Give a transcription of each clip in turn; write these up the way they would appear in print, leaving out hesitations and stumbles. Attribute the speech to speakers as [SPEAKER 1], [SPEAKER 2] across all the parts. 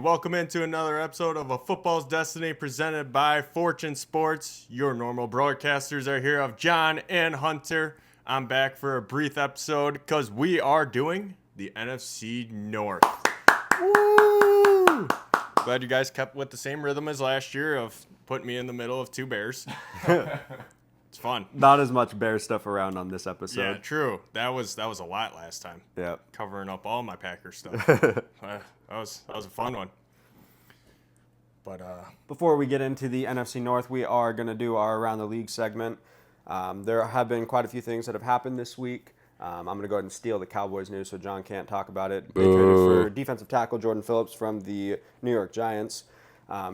[SPEAKER 1] Welcome into another episode of A Football's Destiny presented by Fortune Sports. Your normal broadcasters are here of John and Hunter. I'm back for a brief episode because we are doing the NFC North. Woo! Glad you guys kept with the same rhythm as last year of putting me in the middle of two Bears. It's fun.
[SPEAKER 2] Not as much Bear stuff around on this episode.
[SPEAKER 1] Yeah, true. That was a lot last time.
[SPEAKER 2] Yeah.
[SPEAKER 1] Covering up all my Packers stuff. That was a fun one. But
[SPEAKER 2] Before we get into the NFC North, we are going to do our Around the League segment. There have been quite a few things that have happened this week. I'm going to go ahead and steal the Cowboys news so John can't talk about it. They traded for defensive tackle Jordan Phillips from the New York Giants.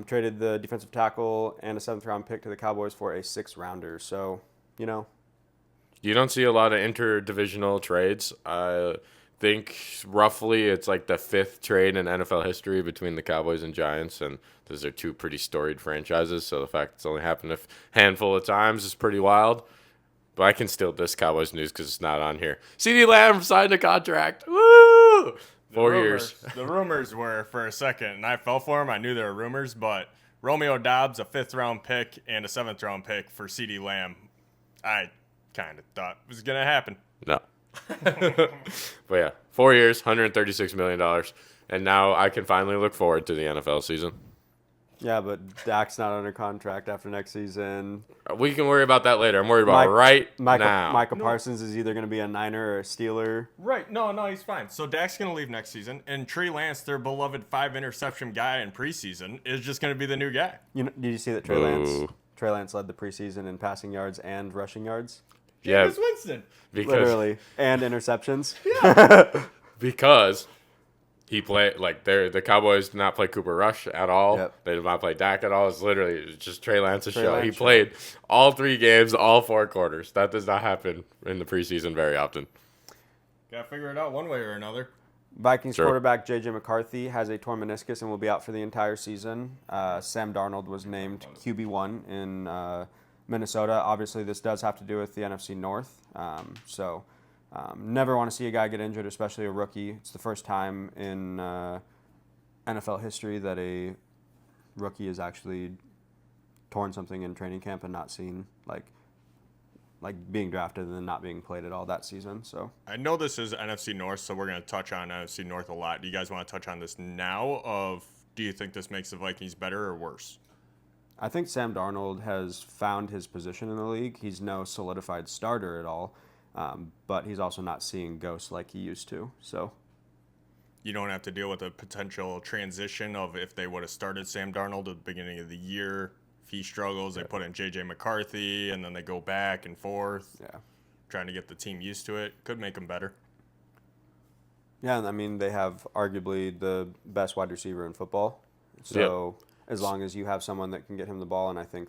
[SPEAKER 2] Traded the defensive tackle and a 7th-round pick to the Cowboys for a 6th-rounder. So, you
[SPEAKER 3] don't see a lot of interdivisional trades. I think roughly it's like the 5th trade in NFL history between the Cowboys and Giants, and those are two pretty storied franchises, so the fact it's only happened a handful of times is pretty wild. But I can steal this Cowboys news because it's not on here. CeeDee Lamb signed a contract. Woo! 4 years.
[SPEAKER 1] The rumors were for a second, and I fell for them. I knew there were rumors, but Romeo Doubs, a 5th-round pick, and a 7th-round pick for CeeDee Lamb, I kind of thought was going to happen.
[SPEAKER 3] No. But yeah, 4 years, $136 million. And now I can finally look forward to the NFL season.
[SPEAKER 2] Yeah, but Dak's not under contract after next season.
[SPEAKER 3] We can worry about that later. I'm worried about now.
[SPEAKER 2] Micah Parsons is either going to be a Niner or a Steeler.
[SPEAKER 1] Right. No, he's fine. So Dak's going to leave next season, and Trey Lance, their beloved 5-interception guy in preseason, is just going to be the new guy.
[SPEAKER 2] Did you see that Trey Lance led the preseason in passing yards and rushing yards?
[SPEAKER 3] Yeah,
[SPEAKER 1] Jameis Winston.
[SPEAKER 2] Literally. And interceptions.
[SPEAKER 1] Yeah.
[SPEAKER 3] Because he played, the Cowboys did not play Cooper Rush at all.
[SPEAKER 2] Yep.
[SPEAKER 3] They did not play Dak at all. It's literally just Trey Lance's show.
[SPEAKER 2] Lance
[SPEAKER 3] He
[SPEAKER 2] show.
[SPEAKER 3] played all 3 games, all 4 quarters. That does not happen in the preseason very often.
[SPEAKER 1] Got to figure it out one way or another.
[SPEAKER 2] Vikings
[SPEAKER 3] Sure.
[SPEAKER 2] quarterback J.J. McCarthy has a torn meniscus and will be out for the entire season. Sam Darnold was named QB1 in Minnesota. Obviously, this does have to do with the NFC North. Never want to see a guy get injured, especially a rookie. It's the first time in NFL history that a rookie has actually torn something in training camp and not seen, like being drafted and then not being played at all that season. So
[SPEAKER 1] I know this is NFC North, so we're going to touch on NFC North a lot. Do you guys want to touch on this now? Do you think this makes the Vikings better or worse?
[SPEAKER 2] I think Sam Darnold has found his position in the league. He's no solidified starter at all, but he's also not seeing ghosts like he used to. So
[SPEAKER 1] You don't have to deal with a potential transition of if they would have started Sam Darnold at the beginning of the year. If he struggles, they put in J.J. McCarthy, and then they go back and forth, trying to get the team used to it. Could make them better.
[SPEAKER 2] Yeah, I mean, they have arguably the best wide receiver in football. So as long as you have someone that can get him the ball, and I think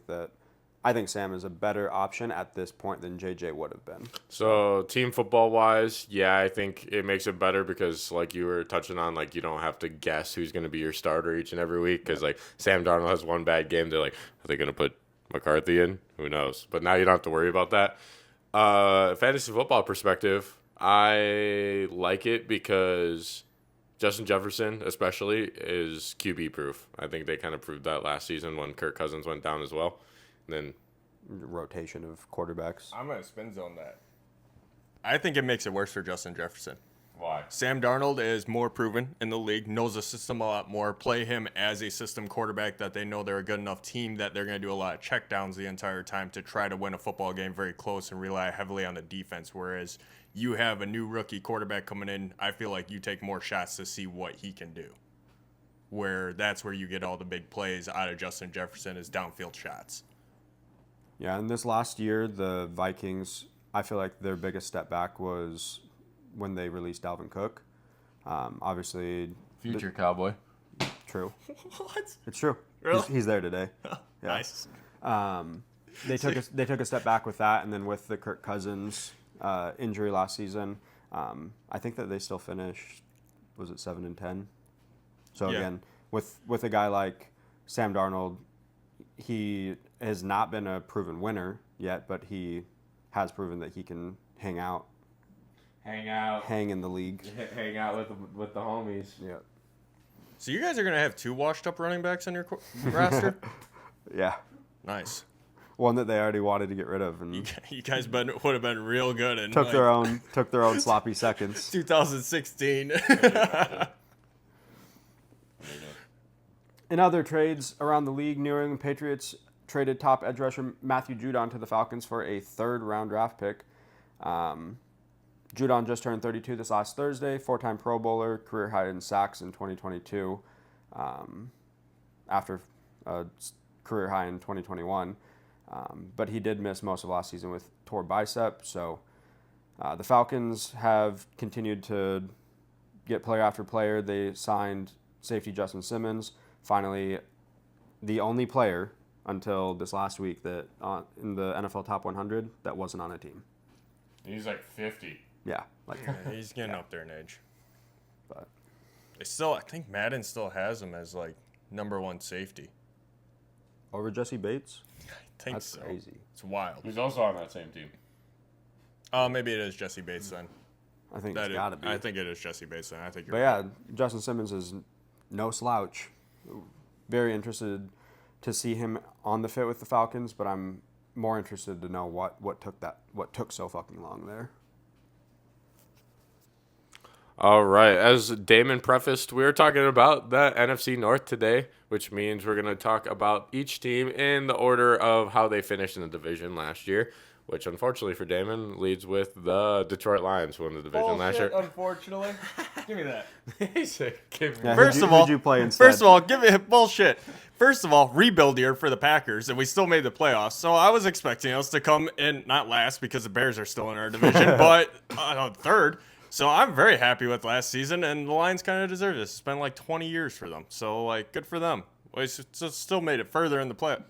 [SPEAKER 2] Sam is a better option at this point than JJ would have been.
[SPEAKER 3] So team football wise, I think it makes it better because like you were touching on, like you don't have to guess who's going to be your starter each and every week because like Sam Darnold has one bad game. They're like, are they going to put McCarthy in? Who knows? But now you don't have to worry about that. Fantasy football perspective, I like it because Justin Jefferson, especially, is QB proof. I think they kind of proved that last season when Kirk Cousins went down as well. And then
[SPEAKER 2] rotation of quarterbacks.
[SPEAKER 1] I'm going to spin zone that. I think it makes it worse for Justin Jefferson.
[SPEAKER 3] Why?
[SPEAKER 1] Sam Darnold is more proven in the league, knows the system a lot more. Play him as a system quarterback that they know they're a good enough team that they're going to do a lot of checkdowns the entire time to try to win a football game very close and rely heavily on the defense. Whereas you have a new rookie quarterback coming in, I feel like you take more shots to see what he can do. Where that's where you get all the big plays out of Justin Jefferson is downfield shots.
[SPEAKER 2] Yeah, and this last year, the Vikings, I feel like their biggest step back was when they released Dalvin Cook. Obviously,
[SPEAKER 3] Future Cowboy.
[SPEAKER 2] True.
[SPEAKER 1] What?
[SPEAKER 2] It's true.
[SPEAKER 1] Really?
[SPEAKER 2] He's there today. Yeah.
[SPEAKER 1] Nice.
[SPEAKER 2] They took a step back with that, and then with the Kirk Cousins injury last season, I think that they still finished. Was it 7-10? So again, with a guy like Sam Darnold, he has not been a proven winner yet, but he has proven that he can hang in the league.
[SPEAKER 3] Hang out with the homies.
[SPEAKER 2] Yeah.
[SPEAKER 1] So you guys are going to have 2 washed-up running backs on your roster?
[SPEAKER 2] Yeah.
[SPEAKER 1] Nice.
[SPEAKER 2] One that they already wanted to get rid of, and
[SPEAKER 1] You guys would have been real good in
[SPEAKER 2] took their own sloppy seconds.
[SPEAKER 1] 2016.
[SPEAKER 2] In other trades around the league, New England Patriots traded top edge rusher Matthew Judon to the Falcons for a 3rd-round draft pick. Judon just turned 32 this last Thursday, 4-time Pro Bowler, career high in sacks in 2022, after a career high in 2021. But he did miss most of last season with tore bicep. So the Falcons have continued to get player after player. They signed safety Justin Simmons, finally the only player until this last week that in the NFL Top 100 that wasn't on a team.
[SPEAKER 3] He's like 50.
[SPEAKER 2] Yeah,
[SPEAKER 1] He's getting up there in age.
[SPEAKER 2] But
[SPEAKER 1] I think Madden still has him as like number 1 safety.
[SPEAKER 2] over Jesse Bates.
[SPEAKER 1] I think
[SPEAKER 2] That's
[SPEAKER 1] so.
[SPEAKER 2] crazy.
[SPEAKER 1] It's wild.
[SPEAKER 3] He's also on that same team.
[SPEAKER 1] Maybe it is Jesse Bates then.
[SPEAKER 2] I think it's got to be.
[SPEAKER 1] I think it is Jesse Bates then. I think you're
[SPEAKER 2] But
[SPEAKER 1] right.
[SPEAKER 2] yeah, Justin Simmons is no slouch. Very interested to see him on the fit with the Falcons, but I'm more interested to know what took so fucking long there.
[SPEAKER 3] All right. As Damon prefaced, we're talking about the NFC North today, which means we're going to talk about each team in the order of how they finished in the division last year, which unfortunately for Damon leads with the Detroit Lions, who won the division last year.
[SPEAKER 1] Unfortunately. Give me that.
[SPEAKER 2] Yeah,
[SPEAKER 1] First of all,
[SPEAKER 2] who'd you play instead?
[SPEAKER 1] give me bullshit. First of all, rebuild year for the Packers, and we still made the playoffs. So I was expecting us to come in not last because the Bears are still in our division, but 3rd. So I'm very happy with last season, and the Lions kind of deserve this. It's been like 20 years for them, so like good for them. We still made it further in the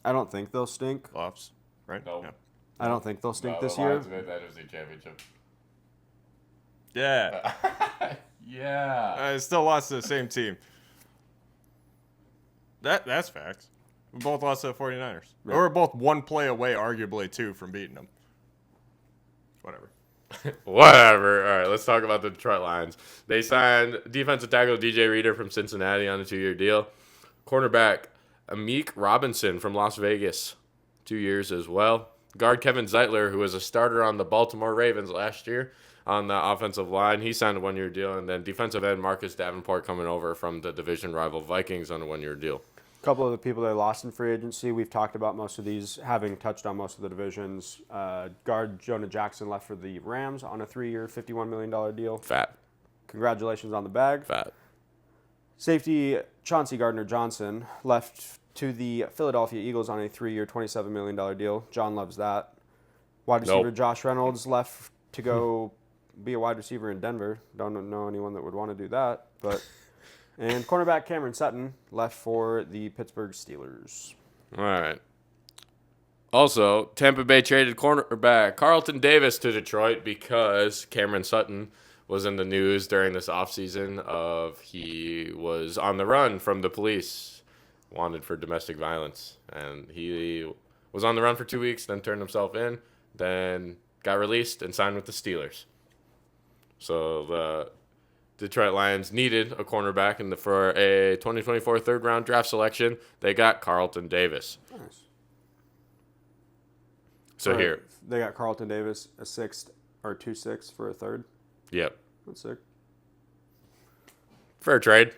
[SPEAKER 2] I don't think they'll stink.
[SPEAKER 1] playoffs, right?
[SPEAKER 3] No.
[SPEAKER 1] Yeah.
[SPEAKER 2] I don't think they'll stink this year.
[SPEAKER 3] made the NFC Championship.
[SPEAKER 1] Yeah.
[SPEAKER 3] Yeah.
[SPEAKER 1] I still lost to the same team. That's facts. We both lost to the 49ers.
[SPEAKER 2] Yeah.
[SPEAKER 1] We're both 1 play away, arguably, too, from beating them. Whatever.
[SPEAKER 3] Whatever. All right, let's talk about the Detroit Lions. They signed defensive tackle DJ Reader from Cincinnati on a 2-year deal. Cornerback Amik Robinson from Las Vegas, 2 years as well. Guard Kevin Zeitler, who was a starter on the Baltimore Ravens last year on the offensive line, he signed a 1-year deal. And then defensive end Marcus Davenport coming over from the division rival Vikings on a 1-year deal.
[SPEAKER 2] A couple of the people they lost in free agency, we've talked about most of these, having touched on most of the divisions. Guard Jonah Jackson left for the Rams on a 3-year, $51 million deal.
[SPEAKER 3] Fat.
[SPEAKER 2] Congratulations on the bag.
[SPEAKER 3] Fat.
[SPEAKER 2] Safety Chauncey Gardner-Johnson left to the Philadelphia Eagles on a 3-year, $27 million deal. John loves that. Wide receiver
[SPEAKER 3] Nope.
[SPEAKER 2] Josh Reynolds left to go be a wide receiver in Denver. Don't know anyone that would want to do that, but... And cornerback Cameron Sutton left for the Pittsburgh Steelers.
[SPEAKER 3] All right. Also, Tampa Bay traded cornerback Carlton Davis to Detroit because Cameron Sutton was in the news during this offseason of he was on the run from the police, wanted for domestic violence. And he was on the run for 2 weeks, then turned himself in, then got released and signed with the Steelers. So the Detroit Lions needed a cornerback for a 2024 third-round draft selection. They got Carlton Davis.
[SPEAKER 2] Nice.
[SPEAKER 3] So here.
[SPEAKER 2] They got Carlton Davis, a 6th or 2-6 for a 3rd.
[SPEAKER 3] Yep.
[SPEAKER 2] That's sick.
[SPEAKER 3] Fair trade.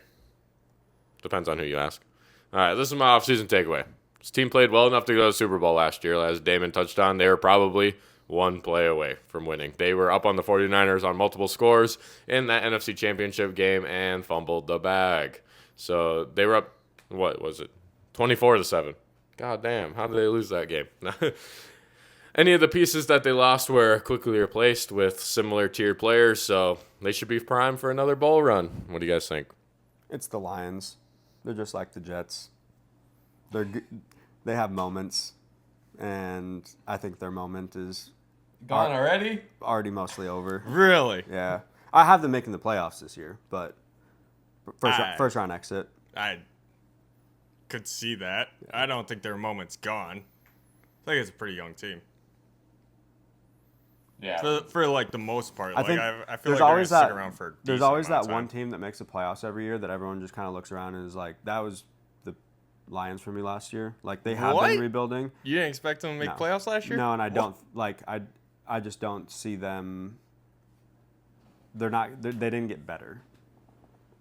[SPEAKER 3] Depends on who you ask. All right, this is my offseason takeaway. This team played well enough to go to the Super Bowl last year. As Damon touched on, they were probably 1 play away from winning. They were up on the 49ers on multiple scores in that NFC Championship game and fumbled the bag. So they were up, what was it, 24-7. God damn, how did they lose that game? Any of the pieces that they lost were quickly replaced with similar tier players, so they should be primed for another bowl run. What do you guys think?
[SPEAKER 2] It's the Lions. They're just like the Jets. They have moments, and I think their moment is
[SPEAKER 3] Gone already?
[SPEAKER 2] already mostly over.
[SPEAKER 1] Really?
[SPEAKER 2] Yeah. I have them making the playoffs this year, but first round exit.
[SPEAKER 1] I could see that. I don't think their moment's gone. I think it's a pretty young team.
[SPEAKER 3] Yeah.
[SPEAKER 1] For like the most part.
[SPEAKER 2] I think
[SPEAKER 1] I feel
[SPEAKER 2] there's
[SPEAKER 1] like
[SPEAKER 2] always
[SPEAKER 1] they're gonna
[SPEAKER 2] that.
[SPEAKER 1] stick around for a
[SPEAKER 2] There's
[SPEAKER 1] decent
[SPEAKER 2] always
[SPEAKER 1] amount
[SPEAKER 2] that
[SPEAKER 1] of
[SPEAKER 2] one
[SPEAKER 1] time.
[SPEAKER 2] team that makes the playoffs every year that everyone just kind of looks around and is like, that was the Lions for me last year. Like they have
[SPEAKER 1] What?
[SPEAKER 2] been rebuilding.
[SPEAKER 1] You didn't expect them to make
[SPEAKER 2] No.
[SPEAKER 1] playoffs last year?
[SPEAKER 2] No, and I
[SPEAKER 1] What?
[SPEAKER 2] don't like. I just don't see them. They're not. They didn't get better.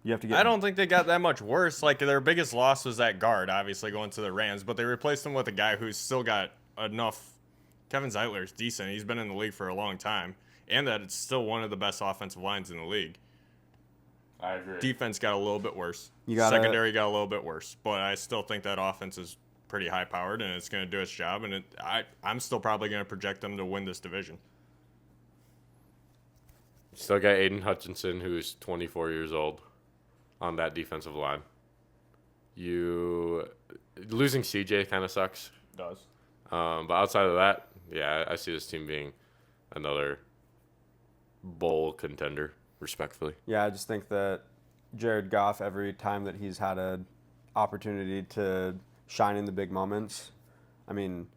[SPEAKER 2] You have to get.
[SPEAKER 1] I don't think they got that much worse. Like their biggest loss was that guard, obviously going to the Rams, but they replaced him with a guy who's still got enough. Kevin Zeitler's decent. He's been in the league for a long time, and that it's still one of the best offensive lines in the league.
[SPEAKER 3] I agree.
[SPEAKER 1] Defense got a little bit worse.
[SPEAKER 2] Secondary
[SPEAKER 1] got a little bit worse, but I still think that offense is pretty high powered and it's going to do its job. And I'm still probably going to project them to win this division.
[SPEAKER 3] Still got Aiden Hutchinson, who's 24 years old, on that defensive line. You losing CJ kind of sucks.
[SPEAKER 1] Does.
[SPEAKER 3] But outside of that, yeah, I see this team being another bowl contender, respectfully.
[SPEAKER 2] Yeah, I just think that Jared Goff, every time that he's had an opportunity to shine in the big moments, I mean,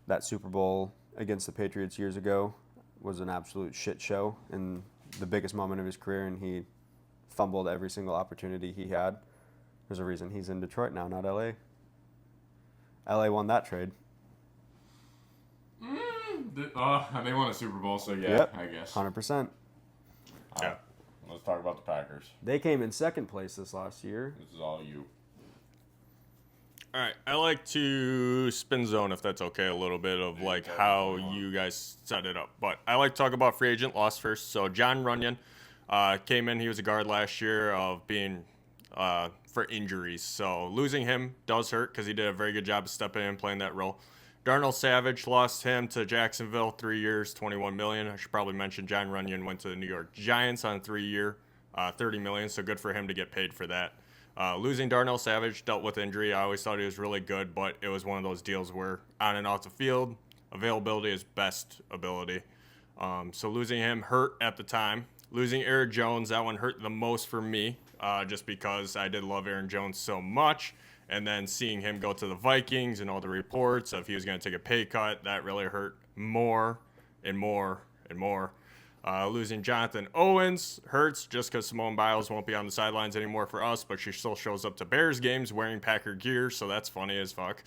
[SPEAKER 2] that Super Bowl against the Patriots years ago was an absolute shit show in the biggest moment of his career, and he fumbled every single opportunity he had. There's a reason he's in Detroit now, not LA. LA won that trade.
[SPEAKER 3] And they won a Super Bowl, so yeah,
[SPEAKER 2] Yep.
[SPEAKER 3] I guess.
[SPEAKER 2] 100%.
[SPEAKER 1] Yeah.
[SPEAKER 3] Let's talk about the Packers.
[SPEAKER 2] They came in second place this last year.
[SPEAKER 3] This is all you.
[SPEAKER 1] All right, I like to spin zone, if that's okay, a little bit of like how you guys set it up. But I like to talk about free agent loss first. So John Runyon came in. He was a guard last year of being for injuries. So losing him does hurt because he did a very good job of stepping in and playing that role. Darnold Savage, lost him to Jacksonville, 3 years, $21 million. I should probably mention John Runyon went to the New York Giants on a 3-year, $30 million. So good for him to get paid for that. Losing Darnell Savage, dealt with injury. I always thought he was really good, but it was one of those deals where on and off the field, availability is best ability. So losing him hurt at the time. Losing Aaron Jones, that one hurt the most for me, just because I did love Aaron Jones so much. And then seeing him go to the Vikings and all the reports of he was going to take a pay cut, that really hurt more and more and more. Losing Jonathan Owens hurts just because Simone Biles won't be on the sidelines anymore for us, but she still shows up to Bears games wearing Packer gear, so that's funny as fuck.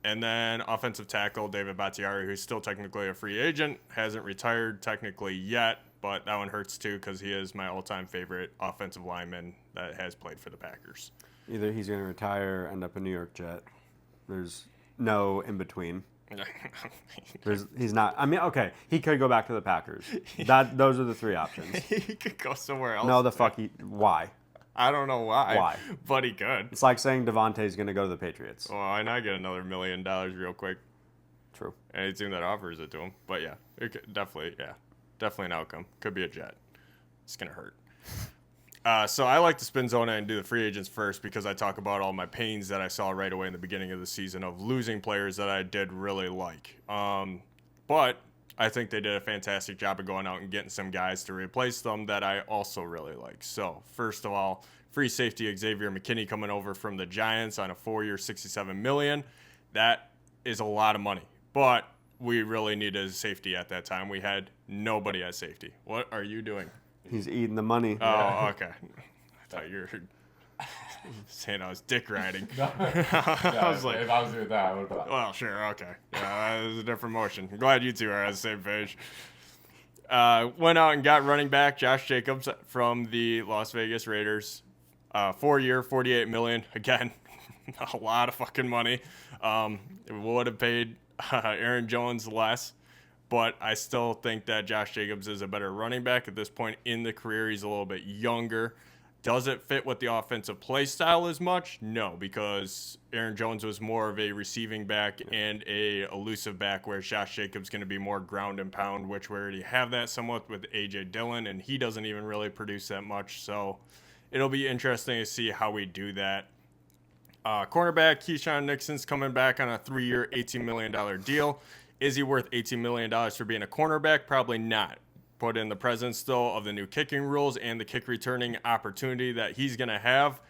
[SPEAKER 1] And then offensive tackle David Bakhtiari, who's still technically a free agent, hasn't retired technically yet, but that one hurts too because he is my all-time favorite offensive lineman that has played for the Packers.
[SPEAKER 2] Either he's going to retire or end up a New York Jet. There's no in between. He's not. I mean, okay, he could go back to the Packers. Those are the three options.
[SPEAKER 1] He could go somewhere else.
[SPEAKER 2] No, why?
[SPEAKER 1] I don't know why.
[SPEAKER 2] Why?
[SPEAKER 1] But he could.
[SPEAKER 2] It's like saying Devontae's going to go to the Patriots.
[SPEAKER 1] Well, and I get another $1 million real quick.
[SPEAKER 2] True.
[SPEAKER 1] Any team that offers it to him. But yeah, it could, definitely an outcome. Could be a Jet. It's gonna hurt. So I like to spin zone and do the free agents first because I talk about all my pains that I saw right away in the beginning of the season of losing players that I did really like. But I think they did a fantastic job of going out and getting some guys to replace them that I also really like. So first of all, free safety Xavier McKinney coming over from the Giants on a 4-year, $67 million. That is a lot of money, but we really needed a safety at that time. We had nobody at safety. What are you doing?
[SPEAKER 2] He's eating the money.
[SPEAKER 1] Oh, okay. I thought you were saying I was dick riding. I was like,
[SPEAKER 3] if I was doing that, I would have been like,
[SPEAKER 1] well, sure, okay. Yeah, that was a different motion. I'm glad you two are on the same page. Went out and got running back Josh Jacobs from the Las Vegas Raiders. 4-year, $48 million. Again, a lot of fucking money. It would have paid Aaron Jones less. But I still think that Josh Jacobs is a better running back at this point in the career. He's a little bit younger. Does it fit with the offensive play style as much? No, because Aaron Jones was more of a receiving back and a elusive back, where Josh Jacobs going to be more ground and pound, which we already have that somewhat with A.J. Dillon, and he doesn't even really produce that much. So it'll be interesting to see how we do that. Cornerback Keyshawn Nixon's coming back on a 3-year, $18 million deal. Is he worth $18 million for being a cornerback? Probably not. Put in the presence still of the new kicking rules and the kick returning opportunity that he's going to have,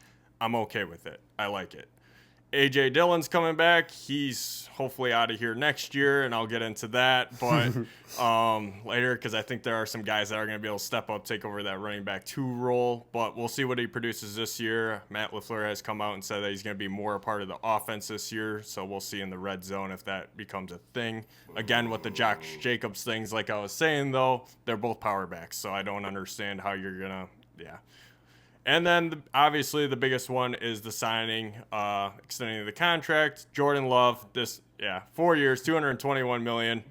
[SPEAKER 1] I'm okay with it. I like it. AJ Dillon's coming back. He's hopefully out of here next year, and I'll get into that. But later, because I think there are some guys that are going to be able to step up, take over that running back 2 role. But we'll see what he produces this year. Matt LaFleur has come out and said that he's going to be more a part of the offense this year. So we'll see in the red zone if that becomes a thing. Again, with the Josh Jacobs things, like I was saying, though, they're both power backs. So I don't understand how you're going to, And then, obviously, the biggest one is the signing, extending the contract. Jordan Love, 4 years, $221 million.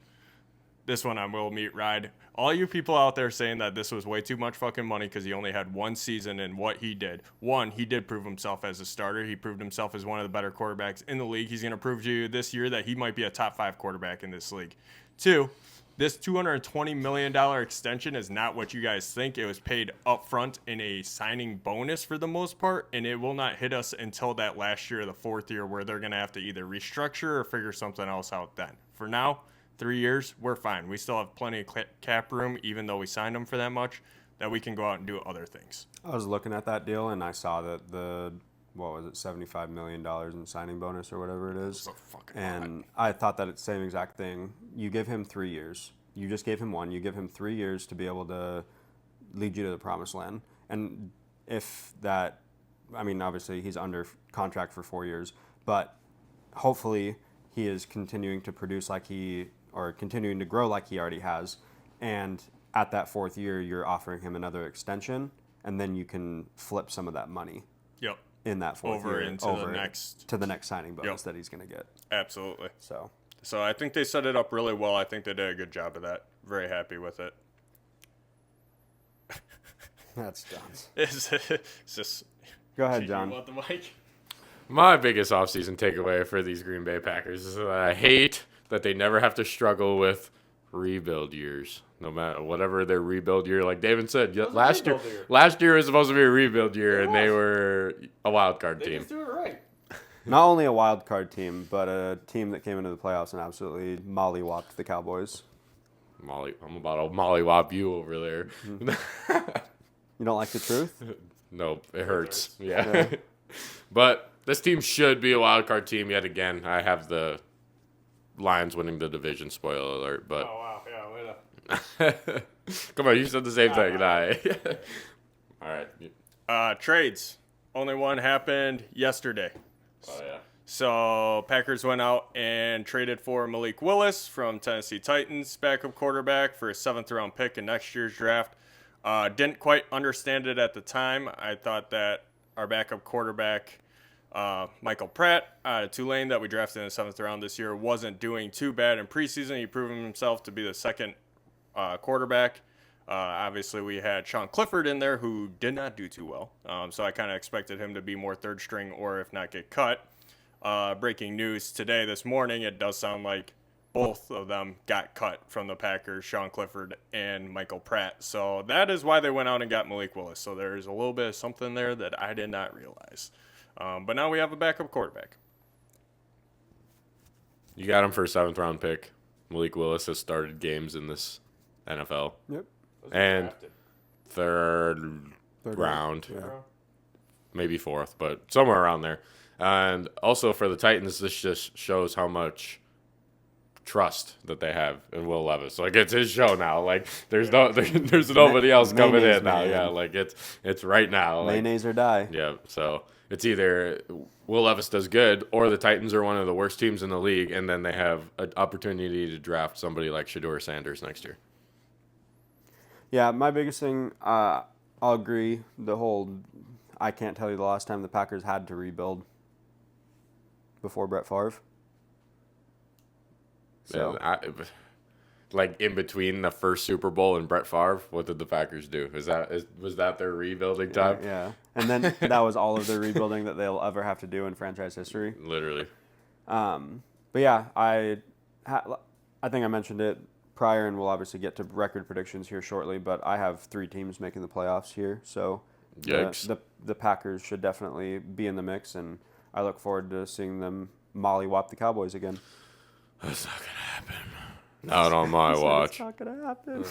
[SPEAKER 1] This one I will meet ride. All you people out there saying that this was way too much fucking money because he only had 1 season in what he did. 1, he did prove himself as a starter. He proved himself as one of the better quarterbacks in the league. He's going to prove to you this year that he might be a top 5 quarterback in this league. 2, this $220 million extension is not what you guys think. It was paid up front in a signing bonus for the most part, and it will not hit us until that last year of the 4th year where they're going to have to either restructure or figure something else out then. For now, 3 years, we're fine. We still have plenty of cap room, even though we signed them for that much, that we can go out and do other things.
[SPEAKER 2] I was looking at that deal, and I saw that $75 million in signing bonus or whatever it is.
[SPEAKER 1] So fucking
[SPEAKER 2] and I thought that it's the same exact thing. You give him 3 years. You just gave him 1. You give him 3 years to be able to lead you to the promised land. And if that, obviously he's under contract for 4 years, but hopefully he is continuing to produce continuing to grow like he already has. And at that 4th year, you're offering him another extension, and then you can flip some of that money.
[SPEAKER 1] Yep.
[SPEAKER 2] In that 4th year
[SPEAKER 1] to
[SPEAKER 2] the next signing bonus that he's going to get.
[SPEAKER 1] Absolutely.
[SPEAKER 2] So
[SPEAKER 1] I think they set it up really well. I think they did a good job of that. Very happy with it.
[SPEAKER 2] That's John's.
[SPEAKER 1] It's just.
[SPEAKER 2] Go ahead, John.
[SPEAKER 1] You want the mic?
[SPEAKER 3] My biggest offseason takeaway for these Green Bay Packers is that I hate that they never have to struggle with rebuild years. No matter whatever their rebuild year, like David said, last year was supposed to be a rebuild year, and they were a wild card team.
[SPEAKER 1] They just do it right.
[SPEAKER 2] Not only a wild card team, but a team that came into the playoffs and absolutely mollywopped the Cowboys.
[SPEAKER 3] I'm about to mollywop you over there.
[SPEAKER 2] You don't like the truth?
[SPEAKER 3] Nope, it hurts. Yeah. But this team should be a wild card team yet again. I have the Lions winning the division, spoiler alert. But
[SPEAKER 1] Oh, wow. Yeah, way to.
[SPEAKER 3] Come on, you said the same thing. All right.
[SPEAKER 1] Trades. Only one happened yesterday.
[SPEAKER 3] Oh, yeah.
[SPEAKER 1] So Packers went out and traded for Malik Willis from Tennessee Titans, backup quarterback, for a 7th-round pick in next year's draft. Didn't quite understand it at the time. I thought that our backup quarterback, Michael Pratt, out of Tulane, that we drafted in the 7th round this year, wasn't doing too bad in preseason. He proved himself to be the second quarterback. Obviously, we had Sean Clifford in there, who did not do too well. So I kind of expected him to be more 3rd string or, if not, get cut. Breaking news today, this morning, it does sound like both of them got cut from the Packers, Sean Clifford and Michael Pratt. So that is why they went out and got Malik Willis. So there's a little bit of something there that I did not realize. But now we have a backup quarterback.
[SPEAKER 3] You got him for a 7th-round pick. Malik Willis has started games in this NFL.
[SPEAKER 2] Yep.
[SPEAKER 3] And third round.
[SPEAKER 2] Yeah.
[SPEAKER 3] Maybe 4th, but somewhere around there. And also for the Titans, this just shows how much trust that they have in Will Levis. Like, it's his show now. Like, there's nobody else coming in now. Yeah, like it's right now. Like,
[SPEAKER 2] mayonnaise or die.
[SPEAKER 3] yeah, so it's either Will Levis does good or the Titans are one of the worst teams in the league, and then they have an opportunity to draft somebody like Shedeur Sanders next year.
[SPEAKER 2] Yeah, my biggest thing, I'll agree, I can't tell you the last time the Packers had to rebuild before Brett Favre. So.
[SPEAKER 3] Yeah, like in between the first Super Bowl and Brett Favre, what did the Packers do? Was that their rebuilding time?
[SPEAKER 2] Yeah, and then that was all of the rebuilding that they'll ever have to do in franchise history.
[SPEAKER 3] Literally.
[SPEAKER 2] But yeah, I think I mentioned it prior, and we'll obviously get to record predictions here shortly. But I have 3 teams making the playoffs here, so the Packers should definitely be in the mix, and I look forward to seeing them mollywop the Cowboys again.
[SPEAKER 3] That's not gonna happen. Not on my watch.
[SPEAKER 2] It's not gonna happen.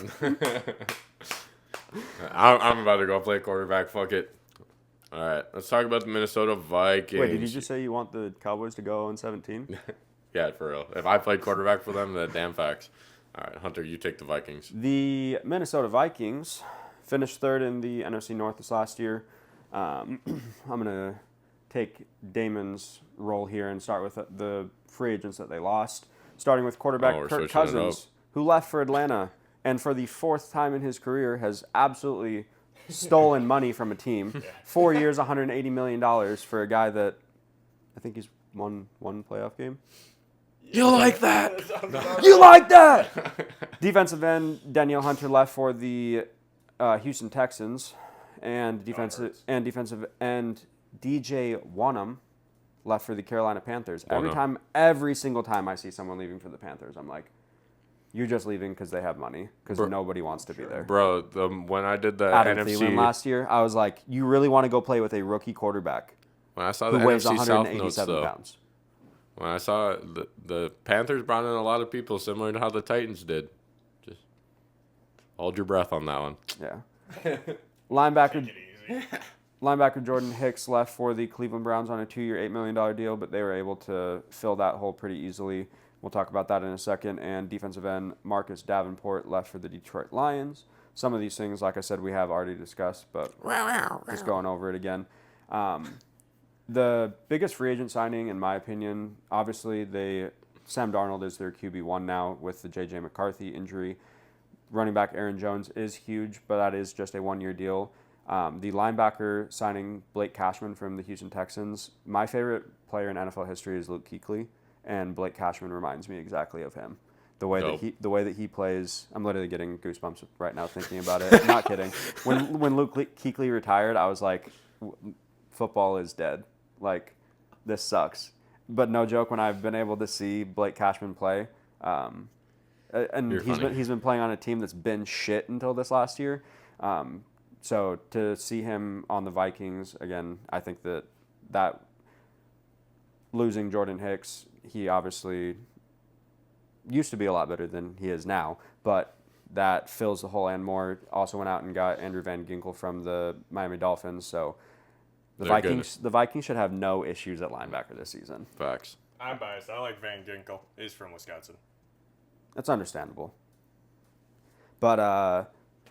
[SPEAKER 3] I'm about to go play quarterback. Fuck it. All right, let's talk about the Minnesota Vikings.
[SPEAKER 2] Wait, did you just say you want the Cowboys to go 0-17?
[SPEAKER 3] Yeah, for real. If I played quarterback for them, then damn facts. All right, Hunter, you take the Vikings.
[SPEAKER 2] The Minnesota Vikings finished third in the NFC North this last year. I'm going to take Damon's role here and start with the free agents that they lost, starting with quarterback
[SPEAKER 3] we're
[SPEAKER 2] Kirk
[SPEAKER 3] switching it up.
[SPEAKER 2] Cousins, who left for Atlanta and for the fourth time in his career has absolutely stolen money from a team. 4 years, $180 million for a guy that I think he's won one playoff game.
[SPEAKER 3] You like that?
[SPEAKER 2] You like that? Defensive end Danielle Hunter left for the Houston Texans, and defensive end DJ Wonnum left for the Carolina Panthers. Every single time I see someone leaving for the Panthers, I'm like, you're just leaving because they have money, because nobody wants to be there.
[SPEAKER 3] Bro, when I did the
[SPEAKER 2] Adam
[SPEAKER 3] NFC
[SPEAKER 2] Thielen last year, I was like, you really want to go play with a rookie quarterback
[SPEAKER 3] when I saw the
[SPEAKER 2] who weighs
[SPEAKER 3] NFC South notes,
[SPEAKER 2] 187
[SPEAKER 3] though,
[SPEAKER 2] pounds.
[SPEAKER 3] when I saw the Panthers brought in a lot of people similar to how the Titans did. Just hold your breath on that one.
[SPEAKER 2] Yeah. Linebacker Jordan Hicks left for the Cleveland Browns on a 2-year, $8 million deal, but they were able to fill that hole pretty easily. We'll talk about that in a second. And defensive end Marcus Davenport left for the Detroit Lions. Some of these things, like I said, we have already discussed, but just going over it again. The biggest free agent signing, in my opinion, obviously Sam Darnold is their QB1 now with the J.J. McCarthy injury. Running back Aaron Jones is huge, but that is just a 1-year deal. The linebacker signing Blake Cashman from the Houston Texans. My favorite player in NFL history is Luke Kuechly, and Blake Cashman reminds me exactly of him. The way that he plays, I'm literally getting goosebumps right now thinking about it. I'm not kidding. When Luke Kuechly retired, I was like, football is dead. Like, this sucks. But no joke, when I've been able to see Blake Cashman play, and he's been playing on a team that's been shit until this last year. So to see him on the Vikings again, I think that losing Jordan Hicks, he obviously used to be a lot better than he is now, but that fills the hole and more. Also went out and got Andrew Van Ginkel from the Miami Dolphins. So the Vikings should have no issues at linebacker this season.
[SPEAKER 3] Facts.
[SPEAKER 1] I'm biased. I like Van Ginkel. He's from Wisconsin.
[SPEAKER 2] That's understandable. But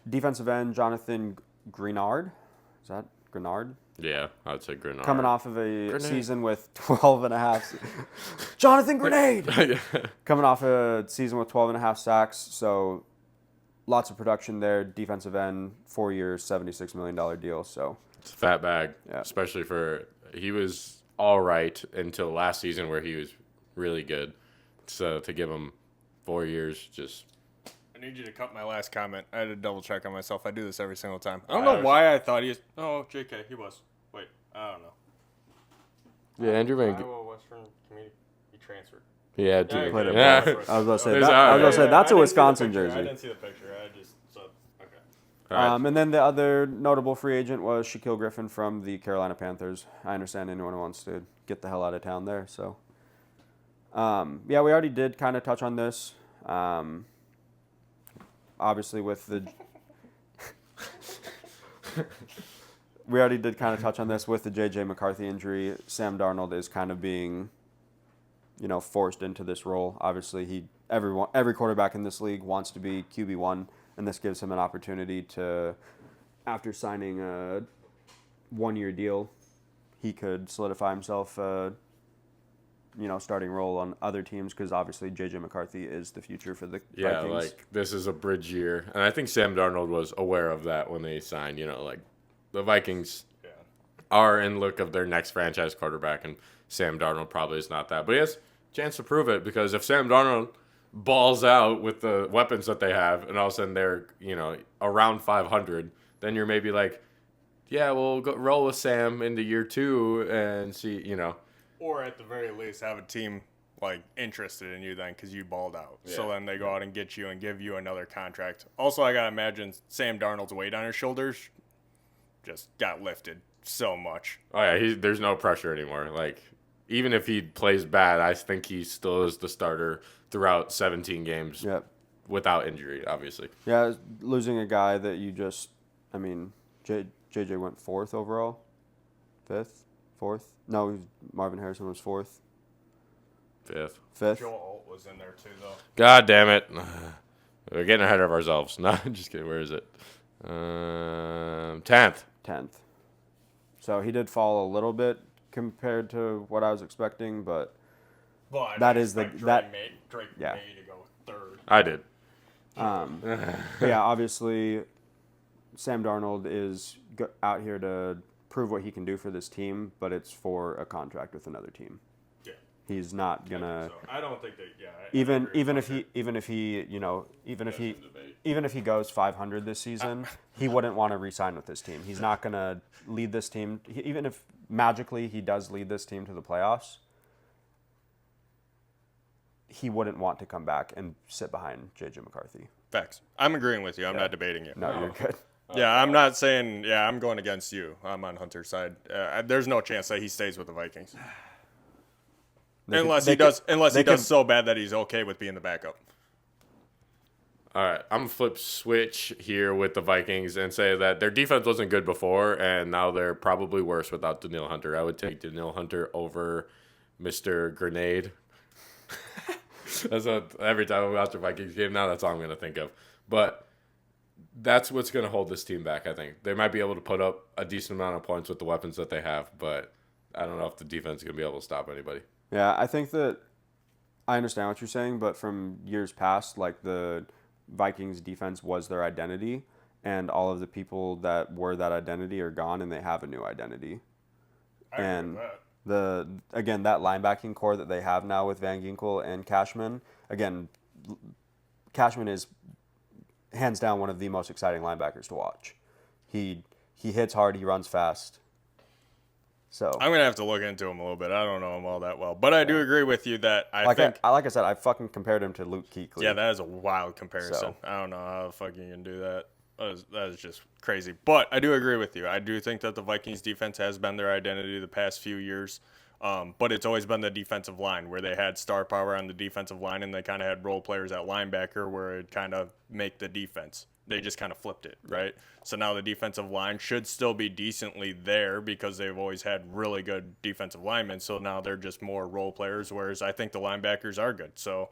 [SPEAKER 2] defensive end Jonathan Grenard, is that Grenard?
[SPEAKER 3] Yeah, I would say Grenard.
[SPEAKER 2] Coming off of a season with 12 and a half. Jonathan Grenade! Coming off a season with 12 and a half sacks, so lots of production there. Defensive end, 4 years, $76 million deal. So
[SPEAKER 3] it's a fat bag,
[SPEAKER 2] yeah.
[SPEAKER 3] Especially he was all right until last season where he was really good. So to give him 4 years, just...
[SPEAKER 1] I need you to cut my last comment. I had to double check on myself. I do this every single time. I don't know why I thought oh, JK, he was. Wait, I don't know.
[SPEAKER 3] Yeah, Andrew Van
[SPEAKER 1] Iowa Western Community. He transferred.
[SPEAKER 3] He had to.
[SPEAKER 2] I was going to say, that's a Wisconsin jersey.
[SPEAKER 1] I didn't see the picture. I just saw, okay.
[SPEAKER 3] Right.
[SPEAKER 2] And then the other notable free agent was Shaquille Griffin from the Carolina Panthers. I understand anyone who wants to get the hell out of town there. So, we already did kind of touch on this. Obviously, with the we already did kind of touch on this with the J.J. McCarthy injury. Sam Darnold is kind of being, forced into this role. Obviously, every quarterback in this league wants to be QB1, and this gives him an opportunity to, after signing a 1-year deal, he could solidify himself starting role on other teams, because obviously J.J. McCarthy is the future for the Vikings.
[SPEAKER 3] Yeah, like this is a bridge year. And I think Sam Darnold was aware of that when they signed, the Vikings are in look of their next franchise quarterback, and Sam Darnold probably is not that. But he has a chance to prove it, because if Sam Darnold balls out with the weapons that they have and all of a sudden they're, around 500, then you're maybe like, yeah, we'll go roll with Sam into year 2 and see,
[SPEAKER 1] Or at the very least, have a team interested in you then, because you balled out.
[SPEAKER 3] Yeah.
[SPEAKER 1] So then they go out and get you and give you another contract. Also, I gotta imagine Sam Darnold's weight on his shoulders just got lifted so much.
[SPEAKER 3] Oh yeah, there's no pressure anymore. Like, even if he plays bad, I think he still is the starter throughout 17 games.
[SPEAKER 2] Yep.
[SPEAKER 3] Without injury, obviously.
[SPEAKER 2] Yeah, losing a guy that you just, JJ went 4th overall. fifth, fourth. No, Marvin Harrison was fourth.
[SPEAKER 3] Fifth.
[SPEAKER 1] Joe Alt was in there too, though.
[SPEAKER 3] God damn it. We're getting ahead of ourselves. No, just kidding. Where is it? 10th.
[SPEAKER 2] 10th. So he did fall a little bit compared to what I was expecting, but
[SPEAKER 1] Well,
[SPEAKER 2] that is the
[SPEAKER 1] Drake
[SPEAKER 2] yeah.
[SPEAKER 1] May to go third.
[SPEAKER 3] I did.
[SPEAKER 2] But yeah, obviously Sam Darnold is out here to prove what he can do for this team, but it's for a contract with another team.
[SPEAKER 1] Yeah.
[SPEAKER 2] He's not gonna.
[SPEAKER 1] I don't think that. Yeah.
[SPEAKER 2] Even if he goes 500 this season, he wouldn't want to re-sign with this team. He's not gonna lead this team. Even if magically he does lead this team to the playoffs, he wouldn't want to come back and sit behind J.J. McCarthy.
[SPEAKER 1] Facts. I'm agreeing with you. I'm not debating you.
[SPEAKER 2] No, you're good.
[SPEAKER 1] Yeah, I'm not saying. Yeah, I'm going against you. I'm on Hunter's side. There's no chance that he stays with the Vikings. Unless he does so bad that he's okay with being the backup.
[SPEAKER 3] All right, I'm going to flip switch here with the Vikings and say that their defense wasn't good before, and now they're probably worse without Danielle Hunter. I would take Danielle Hunter over Mr. Grenade. That's what, every time we watch a Vikings game now, that's all I'm going to think of. But that's what's going to hold this team back, I think. They might be able to put up a decent amount of points with the weapons that they have, but I don't know if the defense is going to be able to stop anybody.
[SPEAKER 2] Yeah, I think that I understand what you're saying, but from years past, like the Vikings defense was their identity, and all of the people that were that identity are gone, and they have a new identity. And that linebacking core that they have now with Van Ginkel and Cashman, again, Cashman is hands down one of the most exciting linebackers to watch. He hits hard, he runs fast. So
[SPEAKER 1] I'm gonna have to look into him a little bit. I don't know him all that well, but I do agree with you that I think.
[SPEAKER 2] Like I said, I fucking compared him to Luke Kuechly.
[SPEAKER 1] Yeah, that is a wild comparison.
[SPEAKER 2] So.
[SPEAKER 1] I don't know how the fuck you can do that. That is just crazy. But I do agree with you. I do think that the Vikings defense has been their identity the past few years. But it's always been the defensive line where they had star power on the defensive line and they kind of had role players at linebacker where it kind of make the defense. They just kind of flipped it, right? So now the defensive line should still be decently there because they've always had really good defensive linemen. So now they're just more role players, whereas I think the linebackers are good. So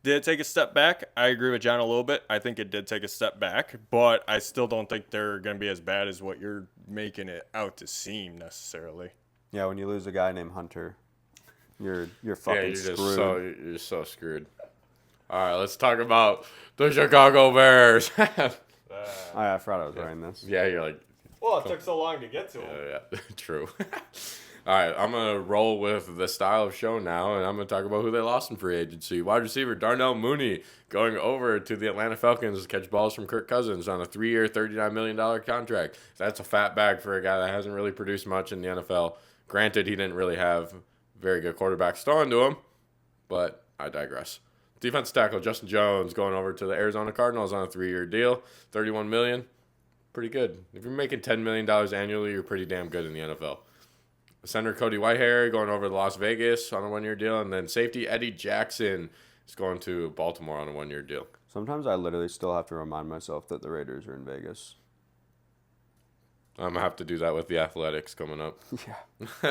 [SPEAKER 1] did it take a step back? I agree with John a little bit. I think it did take a step back, but I still don't think they're going to be as bad as what you're making it out to seem necessarily.
[SPEAKER 2] Yeah, when you lose a guy named Hunter, you're fucking screwed.
[SPEAKER 3] You're so screwed. All right, let's talk about the Chicago Bears.
[SPEAKER 2] I forgot I was wearing this.
[SPEAKER 3] Yeah, you're like.
[SPEAKER 1] Well, it took so long to get to him.
[SPEAKER 3] Yeah, true. All right, I'm going to roll with the style of show now, and I'm going to talk about who they lost in free agency. Wide receiver Darnell Mooney going over to the Atlanta Falcons to catch balls from Kirk Cousins on a 3-year, $39 million contract. That's a fat bag for a guy that hasn't really produced much in the NFL. Granted, he didn't really have very good quarterbacks throwing to him, but I digress. Defensive tackle Justin Jones going over to the Arizona Cardinals on a 3-year deal, $31 million. Pretty good. If you're making $10 million annually, you're pretty damn good in the NFL. Center Cody Whitehair going over to Las Vegas on a 1-year deal, and then safety Eddie Jackson is going to Baltimore on a 1-year deal.
[SPEAKER 2] Sometimes I literally still have to remind myself that the Raiders are in Vegas.
[SPEAKER 3] I'm going to have to do that with the Athletics coming up.
[SPEAKER 2] Yeah.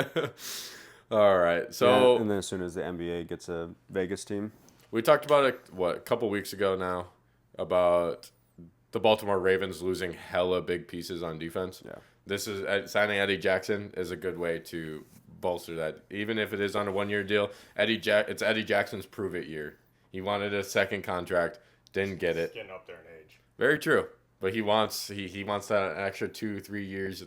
[SPEAKER 3] All right. So,
[SPEAKER 2] yeah, and then as soon as the NBA gets a Vegas team.
[SPEAKER 3] We talked about it, a couple weeks ago now, about the Baltimore Ravens losing hella big pieces on defense.
[SPEAKER 2] Yeah.
[SPEAKER 3] This is signing Eddie Jackson is a good way to bolster that. Even if it is on a 1-year deal, it's Eddie Jackson's prove it year. He wanted a second contract, didn't get it.
[SPEAKER 1] Getting up there in age.
[SPEAKER 3] Very true. But he wants that extra 2-3 years,